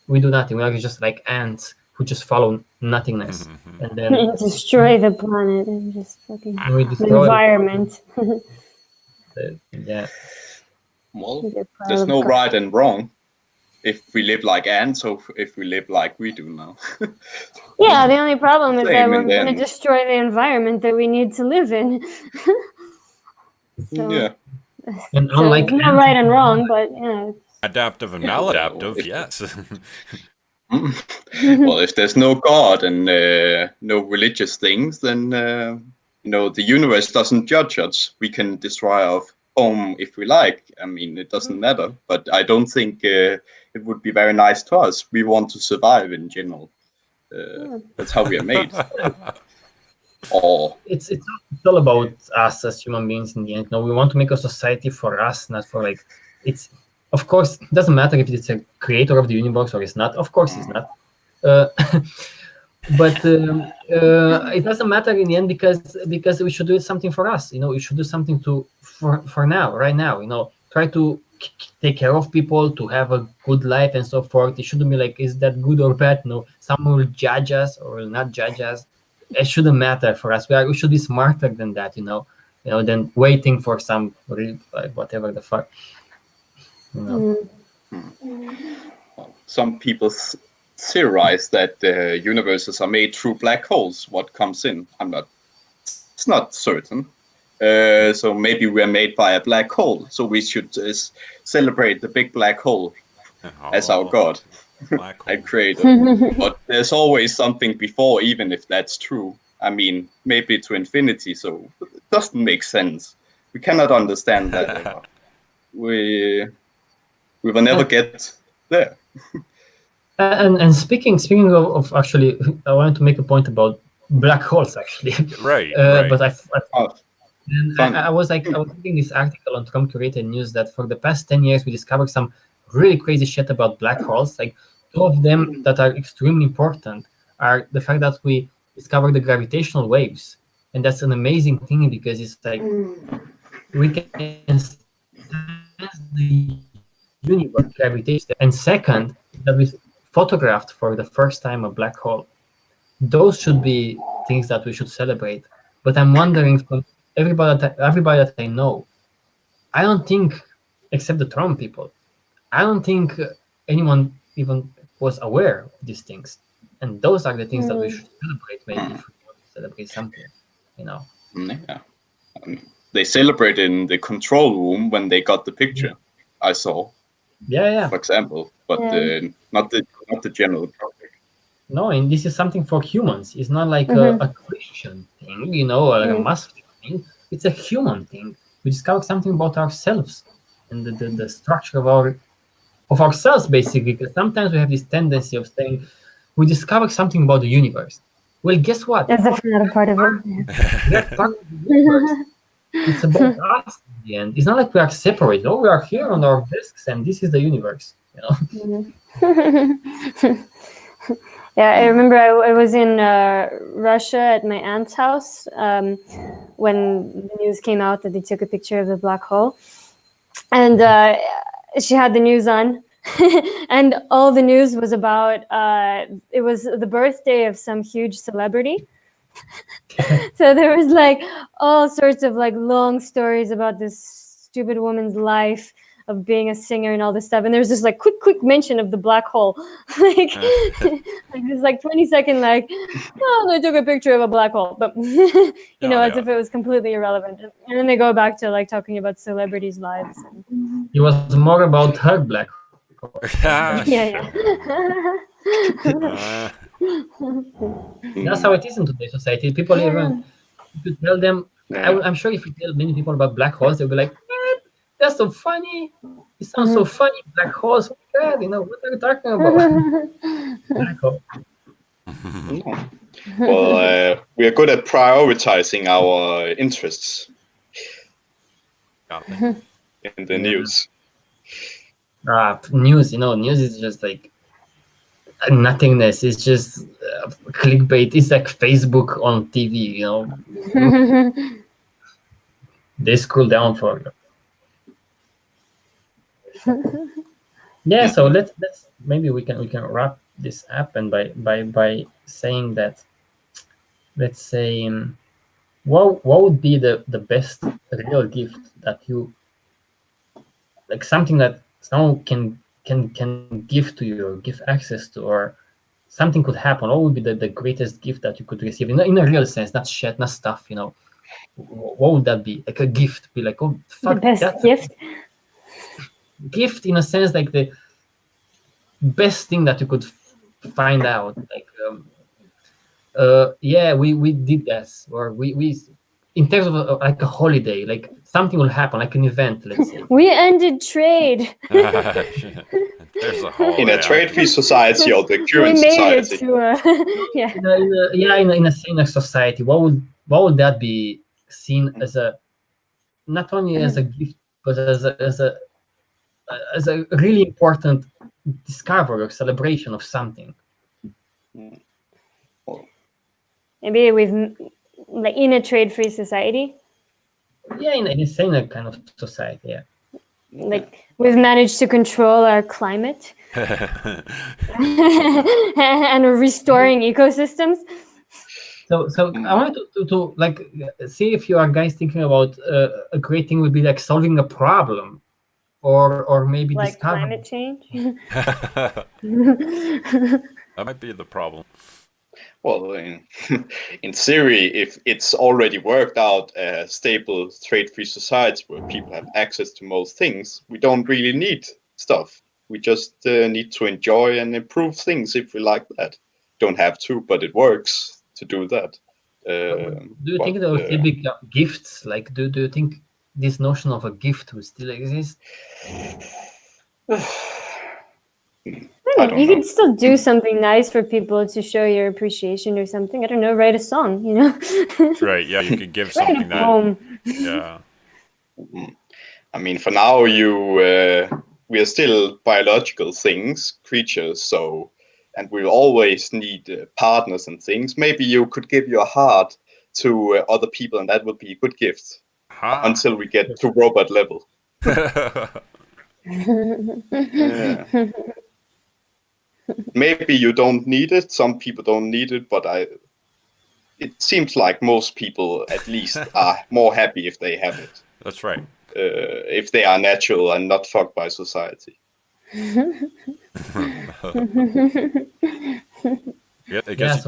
S2: we do nothing. We are just like ants who just follow nothingness, and then
S3: destroy the planet and just fucking
S2: we
S3: the
S2: destroy
S3: environment.
S2: Yeah.
S4: Well, there's no right and wrong if we live like ants or if we live like we do now.
S3: Yeah, the only problem is that
S4: Same,
S3: we're
S4: and
S3: going to
S4: then-
S3: destroy the environment that we need to live in. So,
S4: Yeah.
S2: And
S3: so
S2: unlike
S3: it's not right and wrong, but
S1: Adaptive and maladaptive,
S4: if-
S1: yes.
S4: Well, if there's no God and no religious things, then the universe doesn't judge us. We can destroy our home if we like. I mean, it doesn't matter. But I don't think it would be very nice to us. We want to survive in general. That's how we are made. Or
S2: it's all about us as human beings in the end. We want to make a society for us, not for like it's. Of course, it doesn't matter if it's a creator of the universe or it's not. Of course, it's not. But it doesn't matter in the end because we should do something for us. We should do something for now, right now. Try to take care of people, to have a good life and so forth. It shouldn't be like, is that good or bad? No, someone will judge us or will not judge us. It shouldn't matter for us. We should be smarter than that, than waiting for some whatever the fuck.
S4: some people theorize that universes are made through black holes. What comes in? It's not certain. So maybe we're made by a black hole. So we should celebrate the big black hole as our god and creator. But there's always something before, even if that's true. I mean, maybe to infinity. So it doesn't make sense. We cannot understand that ever. We will never get there.
S2: And speaking of actually, I wanted to make a point about black holes actually.
S1: Right.
S2: But
S1: right.
S2: I was reading this article on TROM-Curated News that for the past 10 years we discovered some really crazy shit about black holes. Like 2 of them that are extremely important are the fact that we discovered the gravitational waves, and that's an amazing thing because it's like we can sense the universe gravitation. And second, that we photographed for the first time a black hole. Those should be things that we should celebrate. But I'm wondering, from everybody that I know, I don't think, except the TROM people, I don't think anyone even was aware of these things. And those are the things that we should celebrate, maybe, if we want to celebrate something,
S4: Yeah. They celebrated in the control room when they got the picture. I saw.
S2: Yeah.
S4: For example, but not the general public.
S2: No, and this is something for humans. It's not like a Christian thing, or like a Muslim thing. It's a human thing. We discover something about ourselves and the structure of ourselves, basically. Because sometimes we have this tendency of saying we discover something about the universe. Well, guess what?
S3: That's definitely not a part of it.
S2: We're part of the universe. It's about us in the end. It's not like we are separate. No, we are here on our desks, and this is the universe.
S3: Yeah, I remember I was in Russia at my aunt's house when the news came out that they took a picture of the black hole. And she had the news on. And all the news was about, it was the birthday of some huge celebrity. So there was like all sorts of like long stories about this stupid woman's life of being a singer and all this stuff, and there's this like quick mention of the black hole, like this like 20-second like, oh, they took a picture of a black hole, but as if it was completely irrelevant, and then they go back to like talking about celebrities' lives.
S2: It was more about her black hole.
S3: Yeah.
S2: That's how it is in today's society. People even, if you tell them, I'm sure if you tell many people about black holes, they'll be like, that's so funny. It sounds so funny. Black holes. Oh my God, what are you talking about? Black hole.
S4: Well, we are good at prioritizing our interests in the news.
S2: News, news is just like nothingness. It's just clickbait. It's like Facebook on TV, They scroll down for you. Yeah, so let's maybe we can wrap this up, and by saying that, let's say, what would be the best real gift that you like, something that someone can give to you or give access to, or something could happen? What would be the greatest gift that you could receive in a real sense, not shit, not stuff, What would that be? Like a gift, be like, oh fuck,
S3: the best gift.
S2: Gift in a sense, like the best thing that you could find out, like we did this, or we in terms of like a holiday, like something will happen, like an event, let's say.
S3: We ended trade.
S1: There's a holiday.
S4: In a trade-free society or the current
S3: we made
S4: society.
S3: it to
S2: in a sane society, what would that be seen as not only as a gift, but as a really important discovery or celebration of something?
S3: Maybe like in a trade-free society.
S2: Yeah, in a sane kind of society. Yeah.
S3: Like we've managed to control our climate and restoring ecosystems.
S2: So I wanted to like see if you are guys thinking about a great thing would be like solving a problem, or maybe
S3: like
S2: discovering
S3: climate change.
S1: That might be the problem.
S4: Well, in theory, if it's already worked out a stable trade-free society where people have access to most things, we don't really need stuff. We just need to enjoy and improve things if we like that. Don't have to, but it works to do that.
S2: Do you think there will still be gifts? Like, do you think this notion of a gift will still exist?
S3: I don't know. You could still do something nice for people to show your appreciation or something. I don't know, write a song,
S1: Right, yeah, you could give something that...
S3: poem.
S1: Yeah.
S4: I mean, for now, we are still biological things, creatures, and we'll always need partners and things. Maybe you could give your heart to other people, and that would be a good gift until we get to robot level. Yeah. Maybe you don't need it. Some people don't need it, but it seems like most people at least are more happy if they have it.
S1: That's right.
S4: If they are natural and not fucked by society.
S2: So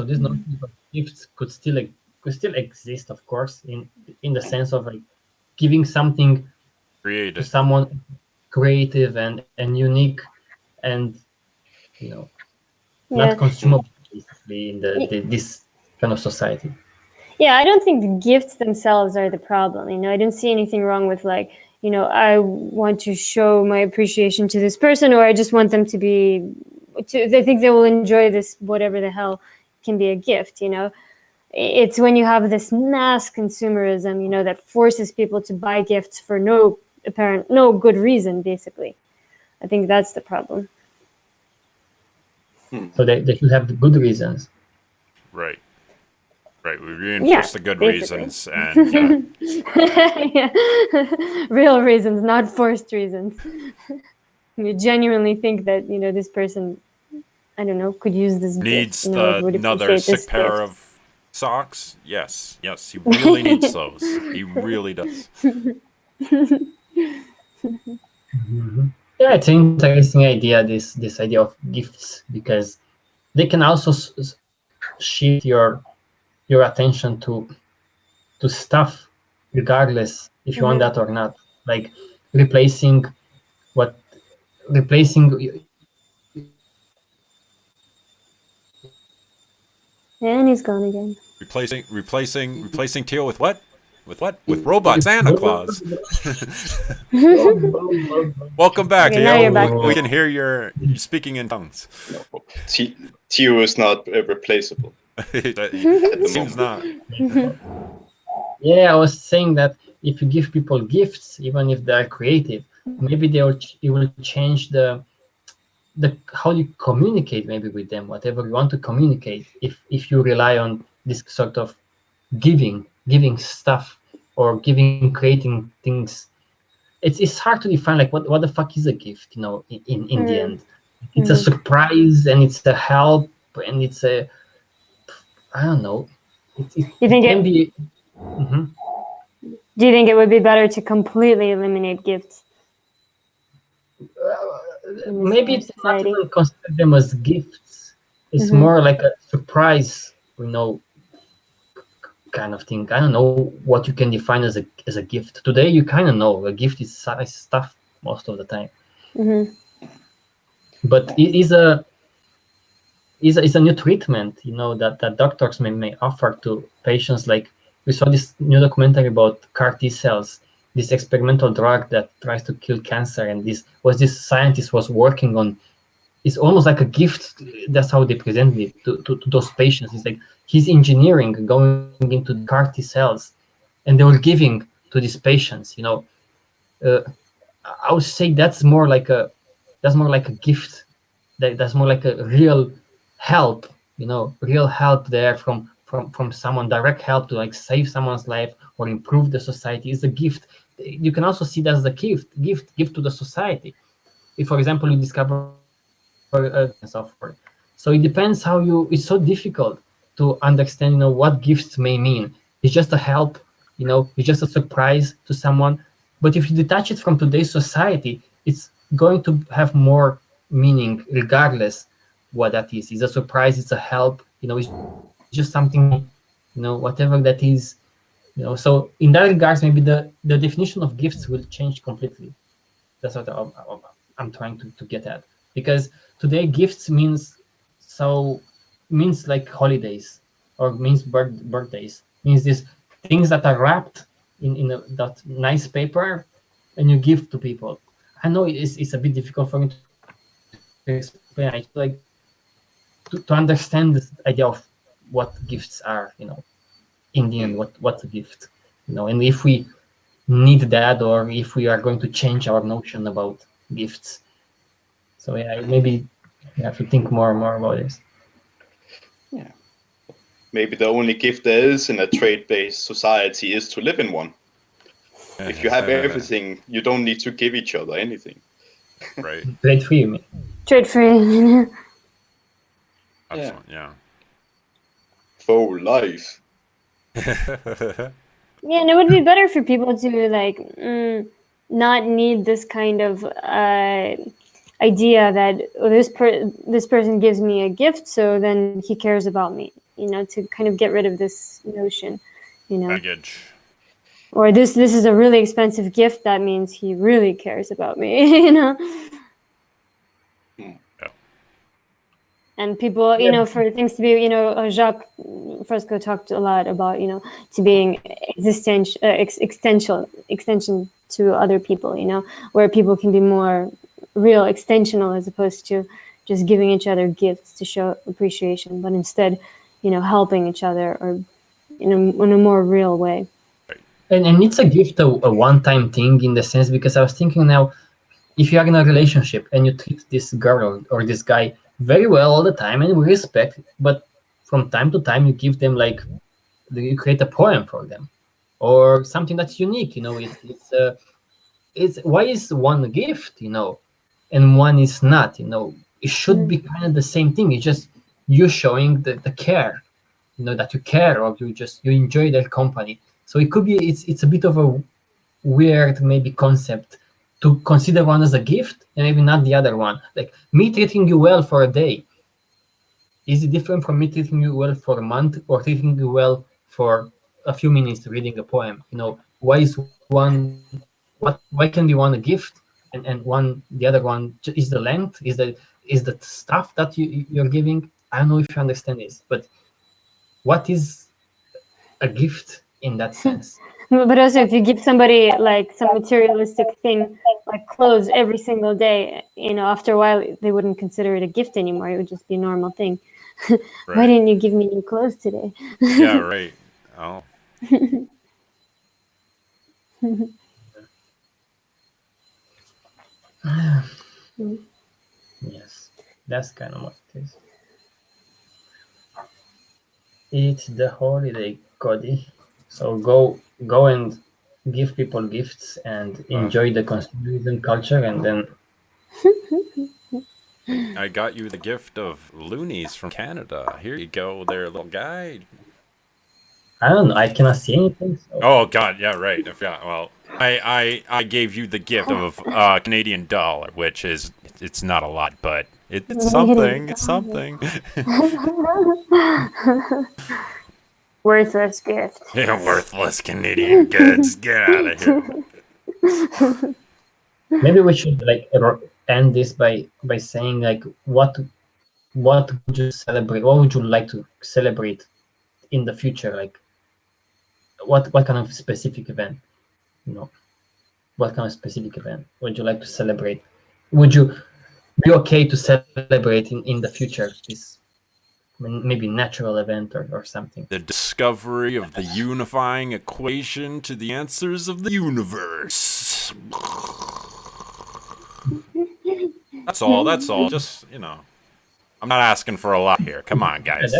S2: this notion of gifts could still exist, of course, in the sense of like giving something
S1: creative
S2: to someone creative and unique, and not consumable, basically, in this kind of society.
S3: Yeah, I don't think the gifts themselves are the problem. I don't see anything wrong with like, I want to show my appreciation to this person, or I just want them they think they will enjoy this, whatever the hell can be a gift, It's when you have this mass consumerism, that forces people to buy gifts for no good reason, basically. I think that's the problem.
S2: So they should have the good reasons.
S1: Right. Right. We reinforce the good
S3: basically.
S1: reasons and
S3: Yeah. Real reasons, not forced reasons. You genuinely think that this person, I don't know, could use this
S1: needs
S3: gift. Would
S1: another
S3: appreciate
S1: sick
S3: this
S1: pair
S3: gift.
S1: of socks. Yes, he really needs those. He really does.
S2: Yeah, it's an interesting idea. This idea of gifts, because they can also shift your attention to stuff, regardless if you want that or not. Like replacing
S3: And he's gone again.
S1: Replacing Teal with what? With robot Santa Claus. Welcome back,
S3: Okay, now
S1: Teal.
S3: you're back.
S1: We can hear you speaking in tongues.
S4: No, Tio is not replaceable.
S1: It seems not.
S2: Yeah, I was saying that if you give people gifts, even if they're creative, maybe it will change the how you communicate maybe with them, whatever you want to communicate. If you rely on this sort of giving stuff or creating things, it's hard to define. Like what the fuck is a gift? In the end, it's a surprise and it's a help and it's a, I don't know.
S3: You think
S2: it can be.
S3: Do you think it would be better to completely eliminate gifts?
S2: Maybe it's not even consider them as gifts. It's more like a surprise, kind of thing. I don't know what you can define as a gift. Today, you kind of know a gift is size stuff most of the time. But it is a new treatment, that doctors may offer to patients. Like we saw this new documentary about CAR T cells, this experimental drug that tries to kill cancer, and this scientist was working on. It's almost like a gift. That's how they presented it to those patients. It's like he's engineering going into the CAR T cells, and they were giving to these patients. I would say that's more like a gift. That's more like a real help. Real help there from someone, direct help to like save someone's life or improve the society. Is a gift. You can also see that as a gift to the society. If, for example, you discover software. So it depends how you. It's so difficult to understand, what gifts may mean. It's just a help, it's just a surprise to someone. But if you detach it from today's society, it's going to have more meaning, regardless what that is. It's a surprise. It's a help. It's just something, whatever that is. So in that regards, maybe the definition of gifts will change completely. That's what I'm trying to get at. Because today gifts means like holidays, or means birthdays, means these things that are wrapped in that nice paper and you give to people. I know it's a bit difficult for me to explain. I like to understand this idea of what gifts are, in the end, what's a gift, and if we need that, or if we are going to change our notion about gifts. So yeah, maybe you have to think more and more about this.
S4: Yeah. Maybe the only gift there is in a trade-based society is to live in one. If you have everything, you don't need to give each other anything.
S1: Right.
S2: Trade free, you mean?
S3: Trade free.
S1: Excellent. Yeah.
S4: For life.
S3: Yeah, and it would be better for people to not need this kind of idea that this person gives me a gift, so then he cares about me. To kind of get rid of this notion.
S1: Baggage.
S3: Or this is a really expensive gift. That means he really cares about me.
S1: Yeah.
S3: And people, for things to be, Jacques Fresco talked a lot about, to being extension to other people, where people can be more real extensional as opposed to just giving each other gifts to show appreciation, but instead, helping each other or in a more real way.
S2: And it's a gift, a one-time thing in the sense, because I was thinking now, if you are in a relationship and you treat this girl or this guy very well all the time, and we respect. But from time to time, you give them like you create a poem for them, or something that's unique. It's why is one a gift, and one is not. It should be kind of the same thing. It's just you showing the care, that you care, or you enjoy their company. So it could be it's a bit of a weird maybe concept to consider one as a gift and maybe not the other one. Like me treating you well for a day, is it different from me treating you well for a month or treating you well for a few minutes reading a poem? Why is why can be one a gift and one the other one is the length, is the stuff that you're giving? I don't know if you understand this, but what is a gift in that sense?
S3: But also, if you give somebody like some materialistic thing, like clothes every single day, after a while they wouldn't consider it a gift anymore. It would just be a normal thing.
S1: Right.
S3: Why didn't you give me new clothes today?
S1: Yeah, right. Oh.
S2: Yes, that's kind of what it is. It's the holiday, Cody. So go and give people gifts and enjoy the consumerism culture, and then
S1: I got you the gift of loonies from Canada. Here you go there, little guy.
S2: I don't know. I cannot see anything. So.
S1: Oh God, yeah, right. I forgot. Well, I gave you the gift of Canadian dollar, which it's not a lot, but it's something. It's something.
S3: Worthless gift.
S1: Yeah, worthless Canadian goods. Get out of here.
S2: Maybe we should end this by saying like what would you celebrate? What would you like to celebrate in the future? Like what kind of specific event? What kind of specific event would you like to celebrate? Would you be okay to celebrate in the future? This maybe natural event or something.
S1: The discovery of the unifying equation to the answers of the universe. That's all. Just, I'm not asking for a lot here. Come on, guys.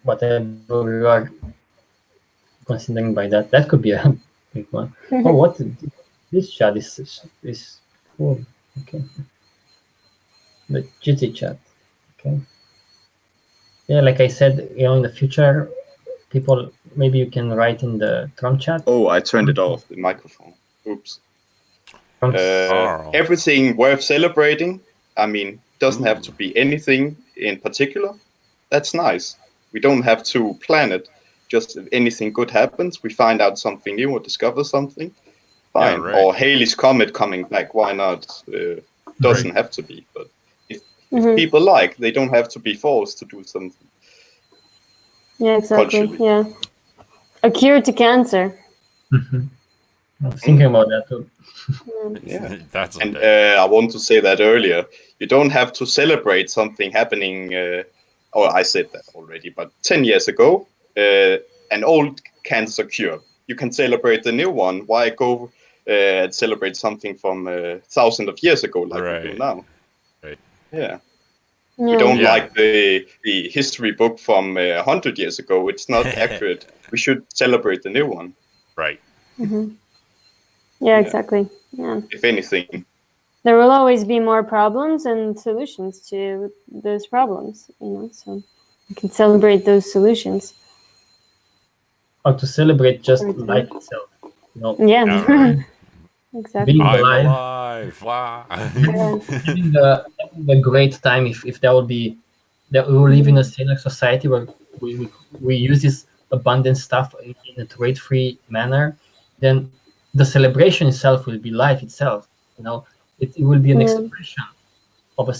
S2: Whatever you are considering by that, that could be a big one. Oh, what this chat is cool. Okay. The GT chat. Okay. Yeah, like I said, in the future, people, maybe you can write in the Trump chat.
S4: Oh, I turned it off, the microphone. Oops. Everything worth celebrating. I mean, doesn't have to be anything in particular. That's nice. We don't have to plan it. Just if anything good happens, we find out something new or discover something. Fine.
S1: Yeah, right.
S4: Or Halley's Comet coming back. Why not? Doesn't have to be. But if people they don't have to be forced to do something.
S3: Yeah, exactly.
S4: Culturally.
S3: Yeah. A cure to cancer.
S2: I was thinking about that too.
S1: Yeah. That's
S4: and I want to say that earlier. You don't have to celebrate something happening. I said that already, but 10 years ago, an old cancer cure. You can celebrate the new one. Why go and celebrate something from thousands of years ago like we do now?
S1: Right.
S4: Yeah. We don't like the history book from 100 years ago. It's not accurate. We should celebrate the new one.
S1: Right.
S3: Mm-hmm. Yeah, exactly. Yeah.
S4: If anything.
S3: There will always be more problems and solutions to those problems, so you can celebrate those solutions.
S2: Or to celebrate just life itself.
S3: Yeah.
S1: Right.
S3: Exactly.
S2: Being
S1: I'm
S2: alive.
S1: alive. Wow.
S2: Having a great time. If there will be that we will live in a society where we use this abundant stuff in a trade-free manner, then the celebration itself will be life itself. It will be an expression of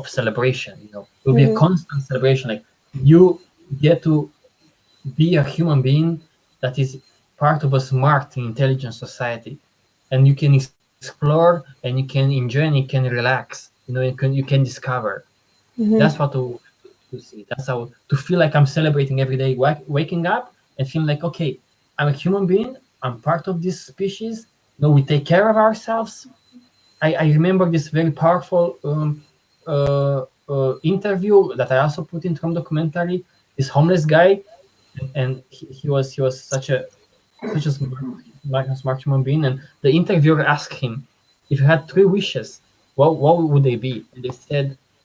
S2: celebration. It will be a constant celebration. Like you get to be a human being that is part of a smart and intelligent society, and you can explore and you can enjoy and you can relax. You can discover. That's what to see. That's how to feel like I'm celebrating every day, waking up and feeling like, okay, I'm a human being. I'm part of this species. We take care of ourselves. I remember this very powerful interview that I also put in TROM documentary. This homeless guy, and he was such a smart human being. And the interviewer asked him, if you had 3 wishes, what would they be? And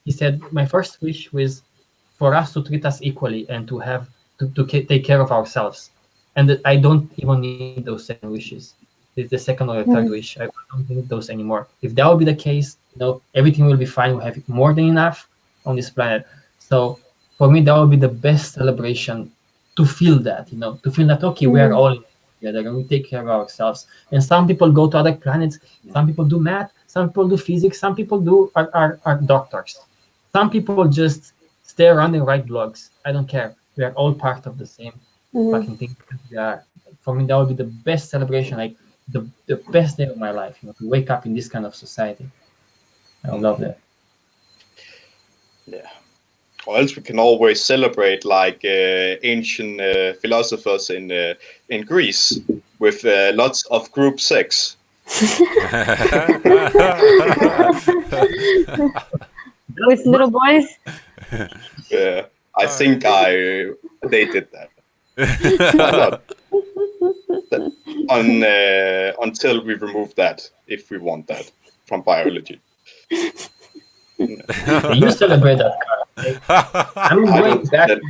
S2: he said, my first wish was for us to treat us equally and to have to take care of ourselves. And I don't even need those second wishes. It's the second or the third wish. I don't need those anymore. If that would be the case, everything will be fine. We have more than enough on this planet. So for me, that would be the best celebration, to feel that, to feel that, okay, we are all together and we take care of ourselves. And some people go to other planets. Some people do math. Some people do physics. Some people are doctors. Some people just stay around and write blogs. I don't care. We are all part of the same fucking thing. For me, that would be the best celebration, like the best day of my life, to wake up in this kind of society. I love that.
S4: Yeah. Or else we can always celebrate like ancient philosophers in Greece with lots of group sex.
S3: With little boys.
S4: Yeah, I think they did that. Until we remove that, if we want that from biology.
S2: You celebrate that, Carl. I'm going back to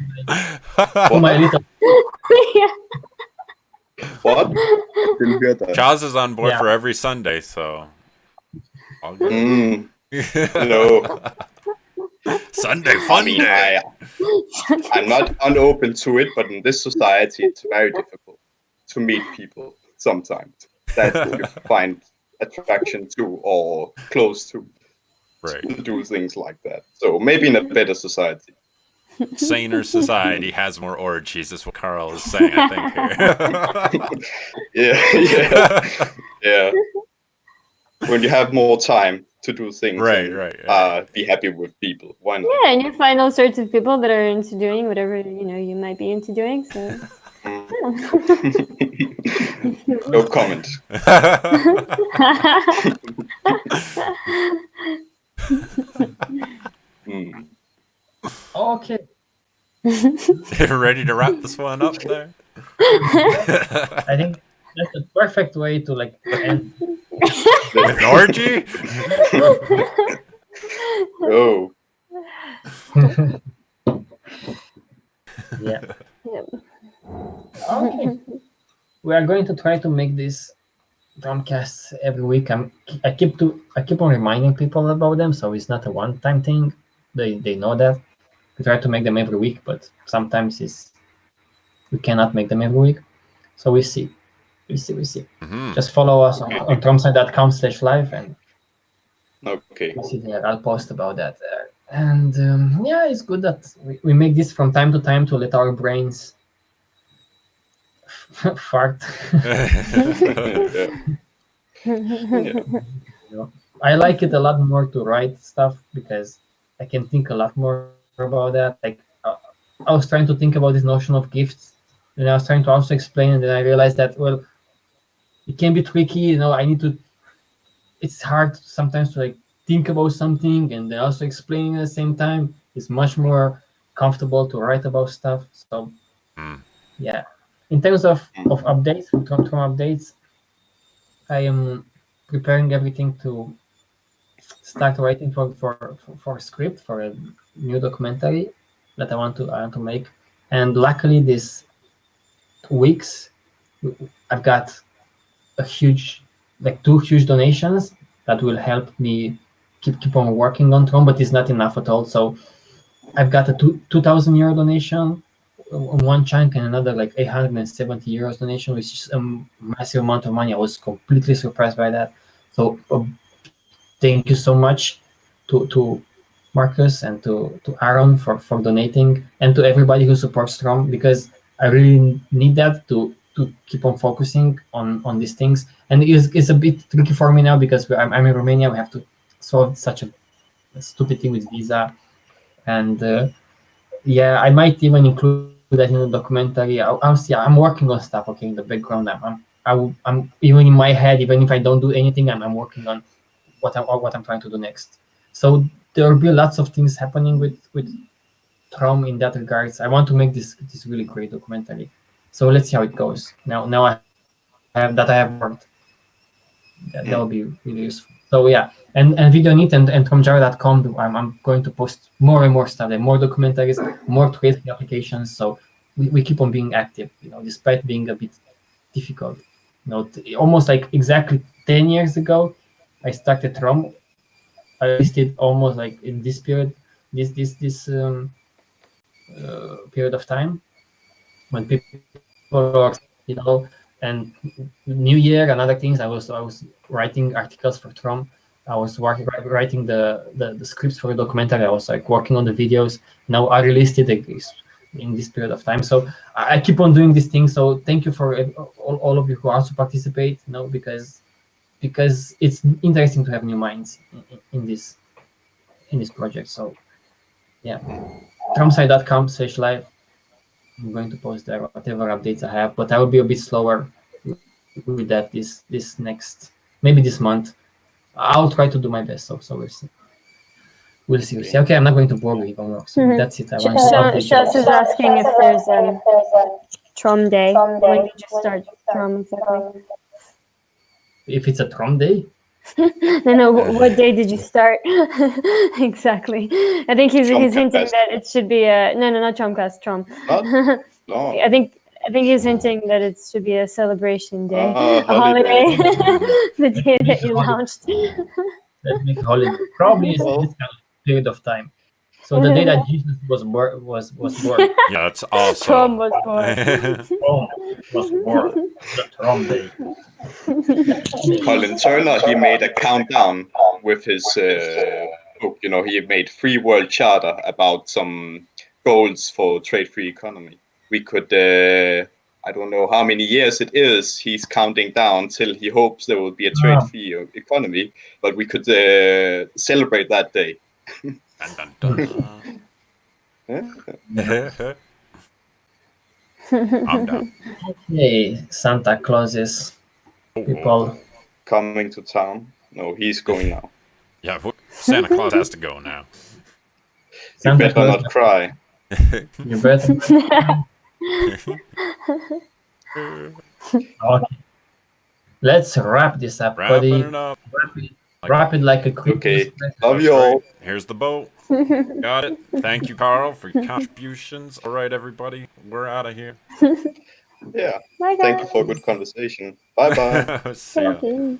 S2: my little.
S4: What? Didn't hear that.
S1: Chaz is on board for every Sunday, so all good.
S4: No.
S1: Sunday fun day.
S4: I'm not unopen to it, but in this society, it's very difficult to meet people sometimes that you find attraction to or close to.
S1: Right.
S4: To do things like that. So maybe in a better society.
S1: Saner society has more orgies, is what Carl is saying, I think.
S4: Yeah. When you have more time to do things,
S1: right.
S4: Be happy with people. Why not?
S3: Yeah, and you find all sorts of people that are into doing whatever you might be into doing. So.
S4: No comment.
S2: Okay.
S1: Ready to wrap this one up there?
S2: I think that's the perfect way to end.
S1: With an orgy?
S4: Oh.
S2: Yeah. Okay. We are going to try to make this TROM-Cast every week. I keep on reminding people about them, so it's not a one-time thing. They know that. We try to make them every week, but sometimes we cannot make them every week. So we see. Mm-hmm. Just follow us on tromsite.com/live and
S4: okay.
S2: we see there. I'll post about that there. And it's good that we make this from time to time to let our brains fart. I like it a lot more to write stuff because I can think a lot more about that. Like I was trying to think about this notion of gifts, and I was trying to also explain, and then I realized that it can be tricky. It's hard sometimes to think about something and then also explain at the same time. It's much more comfortable to write about stuff. So yeah. In terms of updates, TROM updates, I am preparing everything to start writing for a script for a new documentary that I want to make. And luckily, these weeks, I've got two huge donations that will help me keep on working on TROM, but it's not enough at all. So I've got a 2,000 euro donation on one chunk and another 870 euros donation, which is a massive amount of money. I was completely surprised by that. So thank you so much to Marcus and to Aaron for donating, and to everybody who supports TROM, because I really need that to keep on focusing on these things. And it's a bit tricky for me now because I'm in Romania. We have to solve such a stupid thing with visa, and I might even include that in the documentary. I'll see. I'm working on stuff. Okay, in the background, I'm even in my head. Even if I don't do anything, I'm working on what I'm trying to do next. So there will be lots of things happening with Trom in that regards. I want to make this really great documentary. So let's see how it goes. Now I have worked. That will be really useful. So yeah, and VideoNet and TromJava.com, I'm going to post more and more stuff, and more documentaries, more trade applications. So we keep on being active, despite being a bit difficult. Almost like exactly 10 years ago, I started Trom. I listed almost like in this period, this period of time when people were, and New Year and other things. I was writing articles for Trom. I was writing the scripts for the documentary. I was like working on the videos. Now I released it in this period of time. So I keep on doing these things. So thank you for all of you who also participate. Because it's interesting to have new minds in this project. So yeah, tromsite.com/live. I'm going to post there whatever updates I have, but I will be a bit slower with that this next, maybe this month. I'll try to do my best. So we'll see. Okay, I'm not going to bore you even more. So that's it. I want to update you.
S3: Shaz is asking if there's Trom Day. When did you start Trom exactly?
S2: If it's a Trom Day?
S3: No, what day did you start? Exactly. I think he's hinting that it should be a not TROM-Cast, Trom.
S4: No.
S3: I think he's hinting that it should be a celebration day, a holiday. The day that you launched.
S2: Let's make a holiday. Probably it's this kind of period of time. So the day that Jesus was born.
S1: Yeah, that's awesome.
S3: Trom was born.
S2: Trom was born. The Trom Day.
S4: Colin Turner, he made a countdown with his book. He made Free World Charter about some goals for trade-free economy. We could, I don't know how many years it is, he's counting down till he hopes there will be a trade-free economy, but we could celebrate that day.
S1: Dun, dun, dun. I'm done.
S2: Hey, Santa Clauses. People
S4: coming to town. No, he's going now.
S1: Yeah, Santa Claus has to go now.
S4: You better not cry.
S2: You better. Okay. Let's wrap this up, buddy.
S1: Wrapping it up.
S2: Wrap it like a Christmas.
S4: Okay. Love you all.
S1: Here's the boat. Got it. Thank you, Carl, for your contributions. All right, everybody. We're out of here.
S4: Yeah.
S3: Bye,
S4: Thank you
S3: guys.
S4: for a good conversation. Bye-bye.
S1: See ya.
S3: Okay.